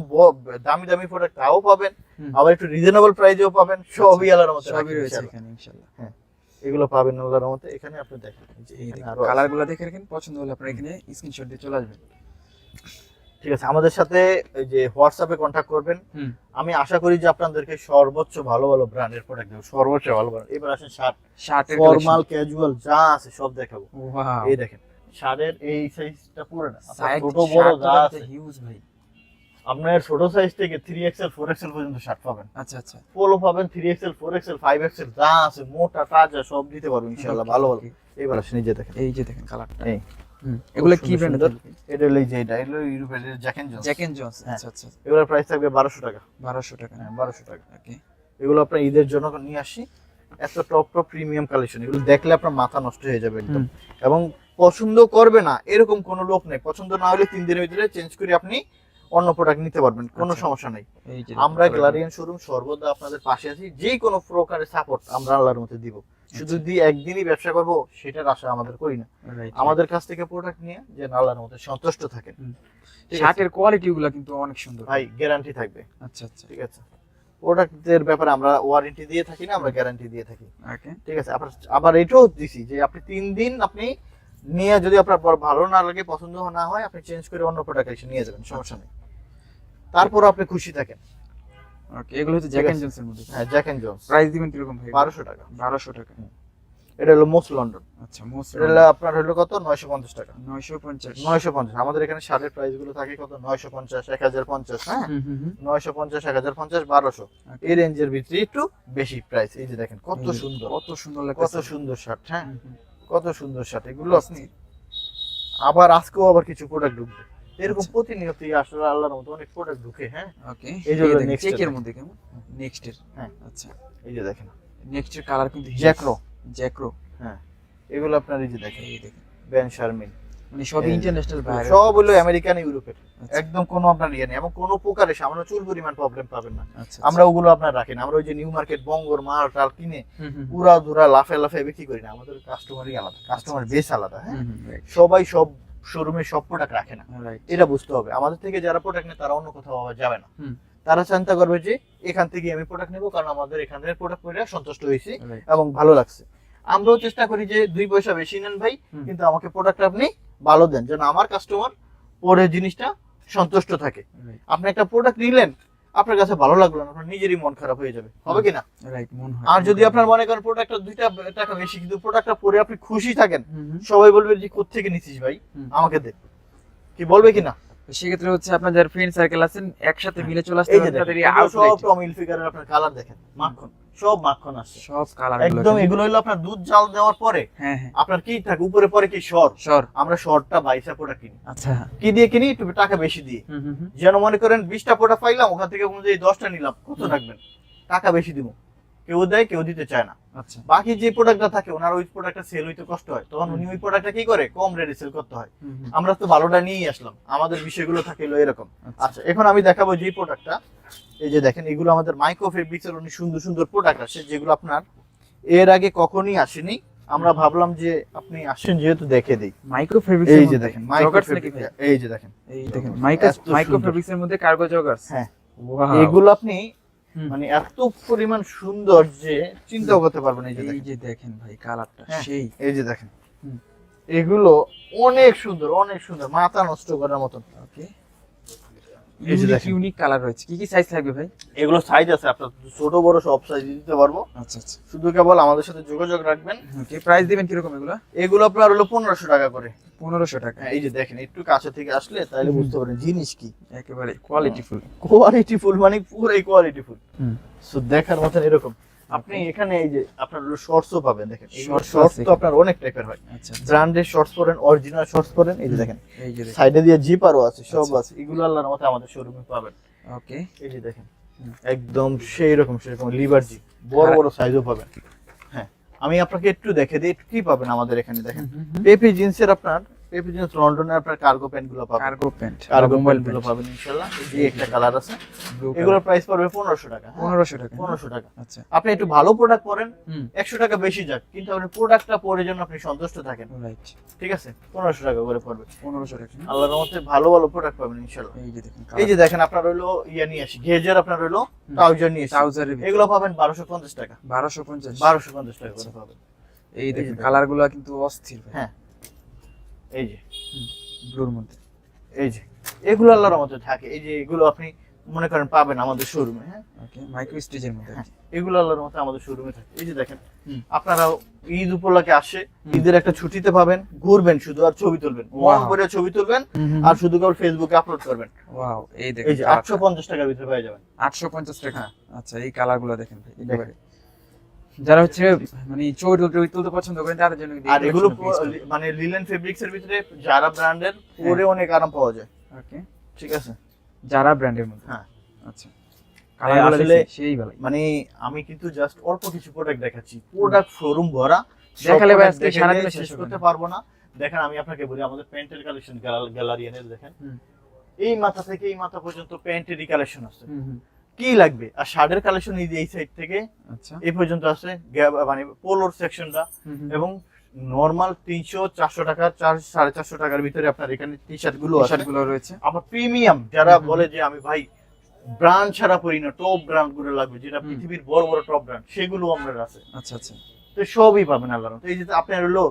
দামি দামি প্রোডাক্ট তাও পাবেন, হুম। আবার একটু রিজনেবল প্রাইসেও পাবেন, সবই আল্লাহর মতে সবই রাখি রয়েছে ইনশাআল্লাহ। এখানে ইনশাআল্লাহ এগুলো পাবেন আল্লাহর মতে। এখানে আপনি দেখেন এই যে এই এখানে দেখেন আরো আছে। কালারগুলো দেখে রাখেন, পছন্দ হলে আপনারা এখানে স্ক্রিনশট দিয়ে চলে আসবেন। ঠিক আছে, আমাদের সাথে এই যে হোয়াটসঅ্যাপে কন্ট্যাক্ট করবেন। হুম। আমি আশা করি যে আপনাদেরকে সর্বোচ্চ ভালো ভালো ব্র্যান্ডের প্রোডাক্ট দেবো, সর্বোচ্চ ভালো ভালো। এবার আসেন শার্ট, শার্টের ফর্মাল ক্যাজুয়াল যা আছে সব দেখাবো। ওয়াও এই দেখেন শার্টের এই সাইজটা পুরো না, আপনার সাইড ছোট বড় যা আছে, হিউজ ভাই। আপনার ছোট সাইজ থেকে 3XL 4XL পর্যন্ত শার্ট পাবেন, আচ্ছা আচ্ছা পোলো পাবেন 3XL 4XL 5XL যা আছে, মোটা তাজা সব দিতে পারবো ইনশাআল্লাহ ভালো ভালো। এবার আসেন এই যে দেখেন, এই যে দেখেন কালারটা এই এগুলো খুব কি সুন্দর ব্র্যান্ডের? সুন্দর। এটা হলো এই যে এটা হলো ইউরোপের Jack and Jones. Jack and Jones হ্যাঁ। আচ্ছা আচ্ছা এগুলোর প্রাইস থাকবে 1200 টাকা। 1200 টাকা হ্যাঁ 1200 টাকা। ওকে এগুলো আপনার ঈদের জন্য নিয়ে আসি, এত টপ প্রিমিয়াম কালেকশন। এগুলো দেখলে আপনার মাথা নষ্ট হয়ে যাবে একদম। হুম। এবং পছন্দ করবে না এরকম কোনো লোক নেই, পছন্দ না হলে 3 দিনের ভিতরে চেঞ্জ করে আপনি অন্য প্রোডাক্ট নিতে পারবেন, কোনো আচ্ছা। সমস্যা নাই। এই যে আমরা গ্যালারিয়ান শোরুম সর্বদা আপনাদের পাশে আছি, যে কোনো প্রকারের সাপোর্ট আমরা আল্লাহর মধ্যে দিব। শুধু আচ্ছা। দিয়ে একদিনই ব্যবসা করব সেটার আশা আমাদের করি না, রাইট আমাদের কাছ থেকে প্রোডাক্ট নিয়ে যে আল্লাহর মধ্যে সন্তুষ্ট থাকেন। হুম। ঠিক আছে? শার্টের কোয়ালিটি গুলো কিন্তু অনেক সুন্দর ভাই গ্যারান্টি থাকবে, আচ্ছা আচ্ছা ঠিক আছে। প্রোডাক্টের ব্যাপারে আমরা ওয়ারেন্টি দিয়ে থাকি না, আমরা গ্যারান্টি দিয়ে থাকি, ওকে ঠিক আছে। আবার এটাও দিছি যে আপনি 3 দিন আপনি নিয়ে যদি আপনার ভালো না লাগে, পছন্দ না হয়, আপনি চেঞ্জ করে অন্য প্রোডাক্ট এসে নিয়ে যাবেন, সমস্যা নেই। তারপর আপনি খুশি থাকেন। ওকে, এগুলো হচ্ছে জ্যাক এন্ড জনসের মধ্যে। হ্যাঁ, জ্যাক এন্ড জোন্স। প্রাইস দিবেন কিরকম ভাই? 1200 টাকা। 1200 টাকা। এটা হলো মোস্ট লন্ডন। আচ্ছা, মোস্ট এটা হলো আপনার হলো কত? 950 টাকা। 950। 950। আমাদের এখানে শার্টের প্রাইস গুলো থাকে কত? 950, 1050, হ্যাঁ? 950, 1050, 1200 এই রেঞ্জের ভিতরে একটু বেশি প্রাইস। এই যে দেখেন কত সুন্দর, কত সুন্দর কত লাগতেছে। সুন্দর শার্ট, হ্যাঁ, কত সুন্দর শার্ট। এগুলো আপনি আবার আজকেও আবার কিছু প্রোডাক্ট ঢুকবে এরকম প্রতিনিয়তই আসলে আল্লাহর মতো অনেক প্রোডাক্ট ঢুকে, হ্যাঁ। ওকে, এই যে নেক্সট চেকের মধ্যে কেমন? নেক্সট এর, হ্যাঁ, আচ্ছা, এই যে দেখেন নেক্সট এর কালার কিন্তু জ্যাকরো, জ্যাকরো, হ্যাঁ, এগুলো আপনার এই যে দেখেন এই দেখেন, বেন শারমিন, মানে সব ইন্টারন্যাশনাল বাইরে, সব হলো আমেরিকান ইউরোপের। আচ্ছা। একদম কোনো আপনার ইয়ে নেই এবং কোনো প্রকারে সামান্য চুল পরিমাণ প্রবলেম পাবেন না। আচ্ছা, আমরা ওগুলো আপনার রাখি না। আমরা ওই যে নিউ মার্কেট বঙ্গর মাল টাল কিনে হুম, পুরা ধুরা লাফে লাফে বিক্রি করি না। আমাদের কাস্টমারই আলাদা, কাস্টমার বেস আলাদা, হ্যাঁ। রাইট, সবাই সব শোরুমে সব প্রোডাক্ট রাখে না, রাইট, এটা বুঝতে হবে। আমাদের থেকে যারা প্রোডাক্ট নেয় তারা অন্য কোথাও আবার যাবে না। হুম। তারা চিন্তা করবে যে এখান থেকে আমি প্রোডাক্ট নেবো কারণ আমাদের এখানের প্রোডাক্ট পরে সন্তুষ্ট হয়েছি রাইট, এবং ভালো লাগছে। আমরাও চেষ্টা করি যে 2 পয়সা বেশি নেন ভাই, কিন্তু আমাকে প্রোডাক্ট আপনি ভালো দেন যেন আমার কাস্টমার পরে জিনিসটা সন্তুষ্ট থাকে। রাইট, আপনি একটা প্রোডাক্ট নিলেন, আপনার কাছে ভালো লাগলো না, আপনার নিজেরই মন খারাপ হয়ে যাবে, হবে কি না? রাইট, মন হয়। আর যদি আপনার মনে করেন প্রোডাক্টটা 2 টাকা বেশি কিন্তু প্রোডাক্টটা পরে আপনি খুশি থাকেন, সবাই বলবে যে কোত্থেকে নিছিস ভাই, আমাকে দে, কি বলবে কি না? সেক্ষেত্রে হচ্ছে আপনার যারা ফ্রেন্ড সার্কেল আছেন একসাথে মিলে চলে আসতে এই যে পারেন, তাদের এই দেখেন, সব আউটলেট টম ইলফিগারের আপনার কালার দেখেন, মাখন, সব মাখন আছে সব কালার একদম। এগুলো হলো আপনার দুধ জাল দেওয়ার পরে হ্যাঁ, হ্যাঁ, আপনার কি থাকে উপরে পরে কি সর, সর, আমরা সরটা 22টা প্রোডাক্ট কিনি। আচ্ছা, কি দিয়ে কিনি? একটু টাকা বেশি দিয়ে। যেন মনে করেন 20টা প্রোডাক্ট পাইলাম, ওখান থেকে অনুযায়ী 10টা নিলাম, কত রাখবেন? টাকা বেশি দিব। কেউ দেয়, কেউ দিতে চায় না। আচ্ছা, বাকি যে প্রোডাক্টটা থাকে ওনার ওই প্রোডাক্টটা সেল হইতে কষ্ট হয়, তখন উনি ওই প্রোডাক্টটা কি করে? কম রেটে সেল করতে হয়। আমরা তো ভালোটা নিয়েই আসলাম, আমাদের বিষয়গুলো থাকে হলো এরকম। আচ্ছা, এখন আমি দেখাবো যে প্রোডাক্টটা, এই যে দেখেন এগুলো আমাদের মাইক্রো ফেব্রিক্স এর অনেক সুন্দর সুন্দর প্রোডাক্ট আছে যেগুলো আপনার এর আগে কখনোই আসেনি। আমরা ভাবলাম যে আপনি আসেন যেহেতু দেখে দেই। মাইক্রো ফেব্রিক্স এই যে দেখেন মাইক্রো জগার্স নাকি ফেব্রিক্স, ভাই? এই যে দেখেন, এই দেখেন এত মাইক্রো সুন্দর। ফেব্রিক্স এর মধ্যে কার্গো জগার্স, হ্যাঁ, ওয়াও, এগুলো আপনি হুম। মানে এত পরিমাণ সুন্দর যে চিন্তাও করতে পারবেন। এই যে এই দেখেন, যে দেখেন ভাই কালারটা হ্যাঁ, সেই, এই যে দেখেন, হুম। এগুলো অনেক সুন্দর, অনেক সুন্দর, মাথা নষ্ট করার মতন। ওকে, এই যে ইউনিক দেখেন। ইউনিক কালার রয়েছে। কি কি সাইজ থাকবে ভাই? এগুলো সাইজ আছে আপনার, ছোট বড় সব সাইজ দিতে পারবো। আচ্ছা, আচ্ছা, শুধু কেবল আমাদের সাথে যোগাযোগ রাখবেন। ওকে, প্রাইস দিবেন কিরকম এগুলো? এগুলো আপনার হলো 1500 টাকা করে। 1500 টাকা। হ্যাঁ, এই যে দেখেন, একটু কাছে থেকে আসলে তাহলে বুঝতে পারেন জিনিস কি। একেবারে কোয়ালিটিফুল, কোয়ালিটিফুল মানে পুরাই কোয়ালিটিফুল। হুম। সো দেখার মতন এরকম। আপনি এখানে এই যে আপনার হলো শর্টসও পাবেন, দেখেন Shorts শর্টস আছে তো আপনার অনেক টাইপের হয়। আচ্ছা, ব্র্যান্ডের শর্টস পরেন, অরিজিনাল শর্টস পরেন, এই যে দেখেন এই যে দেখেন, সাইডে দিয়ে জিপারও আছে, সব আচ্ছা। আছে। এগুলো আল্লাহর মতে আমাদের শোরুমে পাবেন। ওকে, এই যে দেখেন হুম। একদম সেই রকম সেরকম লিভারজি বড় বড় সাইজও পাবেন। হ্যাঁ, আমি আপনাকে একটু দেখে দিই একটু কি পাবেন আমাদের এখানে। দেখেন পেপি জিন্সের আপনার, পেপি জিন্স লন্ডনের আপনার কার্গো প্যান্ট গুলো পাবেন, কার্গো প্যান্ট, কার্গো প্যান্ট গুলো পাবেন ইনশাআল্লাহ। এই যে একটা কালার আছে, এগুলোর প্রাইস পড়বে 1500 টাকা। 1500 টাকা। 1500 টাকা। আচ্ছা, আপনি একটু ভালো প্রোডাক্ট পরেন, হুম, 100 টাকা বেশি যাক, কিন্তু আপনি প্রোডাক্টটা পরে যেন আপনি সন্তুষ্ট থাকেন, রাইট, ঠিক আছে? 1500 টাকা করে পড়বে। 1500 টাকা। আল্লাহর রহমতে ভালো ভালো প্রোডাক্ট পাবেন ইনশাআল্লাহ। এই যে দেখেন, এই যে দেখেন আপনার হলো ইয়া নিয়ে আসি, গেজের আপনার হলো ট্রাউজার নিয়ে আসি, ট্রাউজারের এগুলো পাবেন 1250 টাকা। 1250, 1250 টাকা করে পাবেন। এই দেখেন কালারগুলো কিন্তু অস্থির ভাই। হ্যাঁ, এই যে ব্লুর মধ্যে, এই যে এগুলো আল্লাহর রহমতে থাকে। এই যে এগুলো আপনি মনে করেন পাবেন আমাদের শোরুমে। হ্যাঁ, ওকে, মাইক্রো স্টেজের মধ্যে আর কি। এগুলো আল্লাহর রহমতে আমাদের শোরুমে থাকে। এই যে দেখেন হুম। আপনারা ঈদ উপলক্ষে আসে, ঈদের একটা ছুটিতে পাবেন, ঘুরবেন শুধু আর ছবি তুলবেন, মন Wow. ভরে ছবি তুলবেন আর শুধু কেবল ফেসবুকে আপলোড করবেন। ওয়াও, এই দেখেন এই যে 850 টাকার ভিতরে পেয়ে যাবেন। 850 টাকা। হ্যাঁ। আচ্ছা, এই কালারগুলো দেখেন ভাই, একেবারে যারা হচ্ছে মানে ছবি তুলতে পছন্দ করেন তাদের জন্য আর এগুলো মানে লিলেন ফেব্রিক্স এর ভিতরে যারা ব্র্যান্ডের পরে অনেক আরাম পাওয়া যায়। ওকে, ঠিক আছে, যারা ব্র্যান্ডের মধ্যে। হ্যাঁ। আচ্ছা, কালারগুলো আসলে দেখছি সেই ভালো। মানে আমি কিন্তু জাস্ট অল্প কিছু প্রোডাক্ট দেখাচ্ছি, প্রোডাক্ট শোরুম ভরা। সব দেখালে ভাই product আজকে দেখে সারাদিনে শেষ শেষ হবে করতে না। পারবো না। দেখেন আমি আপনাকে বলি আমাদের প্যান্টের কালেকশন গ্যালারিয়ানের দেখেন, হুম। এই মাথা থেকে এই মাথা পর্যন্ত প্যান্টেরই কালেকশন আছে। হুম, হুম। কি লাগবে? আর শার্টের কালেকশন এই সাইড থেকে আচ্ছা, এই পর্যন্ত আছে, মানে পোলোর সেকশনটা হুম, হুম। এবং নরমাল 300-400 টাকা, 400-450 টাকার ভিতরে আপনার এখানে টি শার্ট গুলো আছে। টি-শার্টগুলো রয়েছে। আবার প্রিমিয়াম যারা হুম, হুম। বলে যে আমি ভাই ব্র্যান্ড ছাড়া পরি না, টপ ব্র্যান্ড গুলো লাগবে, যেটা হুম। পৃথিবীর বড় বড় টপ ব্র্যান্ড, সেগুলো আমাদের আছে। আচ্ছা, আচ্ছা, তো সবই পাবেন আল্লাহর রহমতে। এই যে আপনার হলো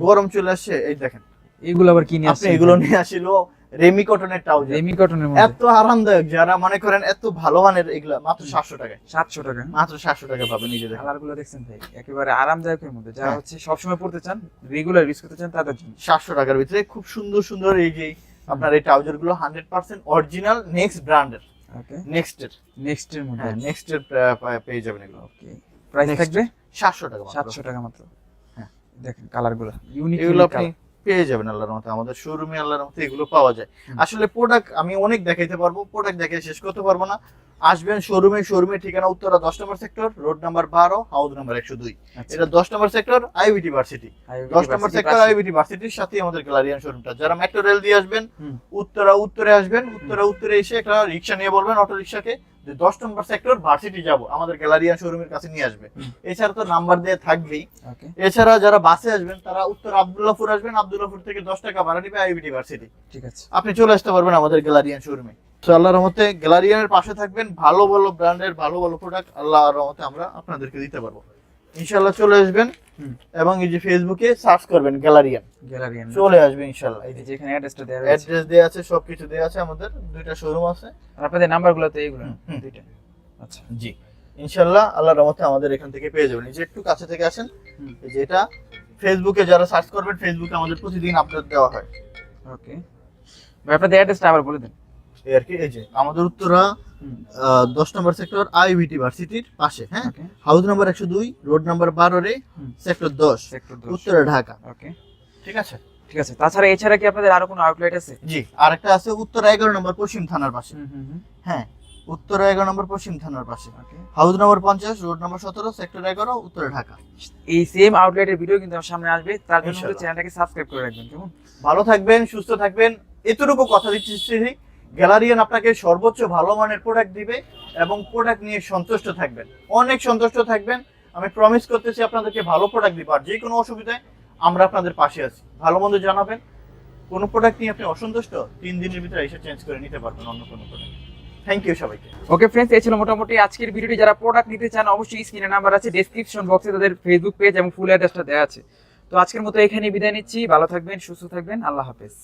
গরম চলে আসছে, এই দেখেন এগুলো আবার কিনে আপনি এগুলো নিয়ে আসিল রেমি কটনের ট্রাউজার, রেমি কটনের মধ্যে এত আরামদায়ক, যারা মনে করেন এত ভালো মানের, এগুলা মাত্র 700 টাকায়, 700 টাকা। মাত্র 700 টাকা পাবেন। নিজে দেখেন কালার গুলো দেখছেন ভাই, একেবারে আরামদায়কের মধ্যে, যারা হ্যাঁ। হচ্ছে সবসময় পড়তে চান, রেগুলার ইউজ করতে চান তাদের জন্য। 700 টাকার ভিতরে খুব সুন্দর সুন্দর এই যে আপনার এই ট্রাউজার গুলো 100% অরিজিনাল নেক্সট ব্র্যান্ডের, ওকে, নেক্সটের, নেক্সট এর মধ্যে। হ্যাঁ নেক্সটের পেয়ে যাবেন এগুলো। ওকে, প্রাইস Next। থাকবে 700 টাকা মাত্র। 700 টাকা মাত্র। হ্যাঁ। দেখেন কালার গুলো ইউনিক এগুলো ইউনিক আপনি কালার। পেয়ে যাবেন আল্লাহর মতে, আমাদের শোরুমে আল্লাহর মতে এগুলো পাওয়া যায়। আসলে প্রোডাক্ট আমি অনেক দেখাইতে পারবো, প্রোডাক্ট দেখে শেষ করতে পারবো না। আসবেন শোরুমে, শোরুমের ঠিকানা উত্তরা 10 নম্বর sector, road number 12, house number 102। এটা 10 নম্বর সেক্টর আইবিটি ভার্সিটি, 10 নম্বর সেক্টর আইবিটি ভার্সিটির সাথে আমাদের গ্যালারিয়ান শোরুমটা। যারা মেট্রো রেল দিয়ে আসবেন, উত্তরে আসবেন, উত্তরে এসে একটা রিক্সা নিয়ে বলবেন অটো রিক্সাকে যে 10 নম্বর সেক্টর ভার্সিটি যাব, আমাদের গ্যালারিয়ান শোরুমের কাছে নিয়ে আসবে। এছাড়া তো নাম্বার দিয়ে থাকবেই। ওকে, এছাড়া যারা বাসে আসবেন তারা উত্তর আব্দুল্লাহপুর আসবেন, আব্দুল্লাহপুর থেকে 10 টাকা ভাড়া নিবে আইবিটি ভার্সিটি। ঠিক আছে। আপনি চলে আসতে পারবেন আমাদের গ্যালারিয়ান শোরুমে। তো আল্লাহর রহমতে গ্যালারিয়ানের পাশে থাকবেন, ভালো ভালো ব্র্যান্ডের ভালো ভালো প্রোডাক্ট আল্লাহর রহমতে আমরা আপনাদেরকে দিতে পারবো। ইনশাআল্লাহ চলে আসবেন এবং এই যে ফেসবুকে সার্চ করবেন গ্যালারিয়ান, গ্যালারিয়ান চলে আসবে ইনশাআল্লাহ। এই এই যে যে এখানে অ্যাড্রেসটা দেওয়া রয়েছে, অ্যাড্রেস দেয়া আছে, সবকিছু দেয়া আছে, আমাদের দুইটা শোরুম আছে। আর আপনাদের নাম্বারগুলো তো এইগুলো হুম। দুইটা। আচ্ছা, জি ইনশাআল্লাহ আল্লাহর রহমতে আমাদের এখান থেকে পেয়ে যাবেন। এই যে একটু কাছে থেকে আসেন, এই যে এটা ফেসবুকে যারা সার্চ করবেন, ফেসবুকে আমাদের প্রতিদিন আপডেট দেওয়া হয়। ওকে ভাই, আপনাদের অ্যাড্রেসটা আবার বলে দেন। এই আর কি, এই যে আমাদের উত্তরা 10 নম্বর সেক্টর আইবিটি ভার্সিটির পাশে, হ্যাঁ, ওকে, হাউস নাম্বার 102, রোড নাম্বার 12 রে, সেক্টর 10, সেক্টর 10। উত্তরা ঢাকা। ওকে, ঠিক আছে। ঠিক আছে। তাছাড়া এছাড়া কি আপনাদের আরো কোনো আউটলেট আছে? জি, আরেকটা আছে উত্তরা 11 নম্বর পশ্চিম থানার পাশে, হ্যাঁ, উত্তরা 11 নম্বর পশ্চিম থানার পাশে, okay, house number 50, road number 17, sector 11, Uttara Dhaka. এই সেম আউটলেটের ভিডিও কিন্তু আমার সামনে আসবে, তার জন্য ইনশাআল্লাহ। চ্যানেলটাকে সাবস্ক্রাইব করে রাখবেন, কেমন? ভালো থাকবেন, সুস্থ থাকবেন, এতটুকু কথা দিচ্ছি। গ্যালারিয়ান আপনাকে সর্বোচ্চ ভালো মানের প্রোডাক্ট দিবে এবং প্রোডাক্ট নিয়ে সন্তুষ্ট থাকবেন, অনেক সন্তুষ্ট থাকবেন। আমি প্রমিস করতেছি আপনাদেরকে ভালো প্রোডাক্ট দিব, আর যে কোনো অসুবিধায় আমরা আপনাদের পাশে আছি। ভালো মন্দ জানাবেন, কোনো প্রোডাক্ট নিয়ে আপনি অসন্তুষ্ট 3 দিনের ভিতরে এসে চেঞ্জ করে নিতে পারবেন অন্য কোনো প্রোডাক্ট। থ্যাংক ইউ সবাইকে। ওকে ফ্রেন্ডস, এই ছিল মোটামুটি আজকের ভিডিওটি। যারা প্রোডাক্ট নিতে চান অবশ্যই স্ক্রিনে নাম্বার আছে, ডেসক্রিপশন বক্সে তাদের ফেসবুক পেজ এবং ফুল অ্যাড্রেসটা দেওয়া আছে। তো আজকের মতো এখানেই বিদায় নিচ্ছি। ভালো থাকবেন, সুস্থ থাকবেন, আল্লাহ হাফেজ।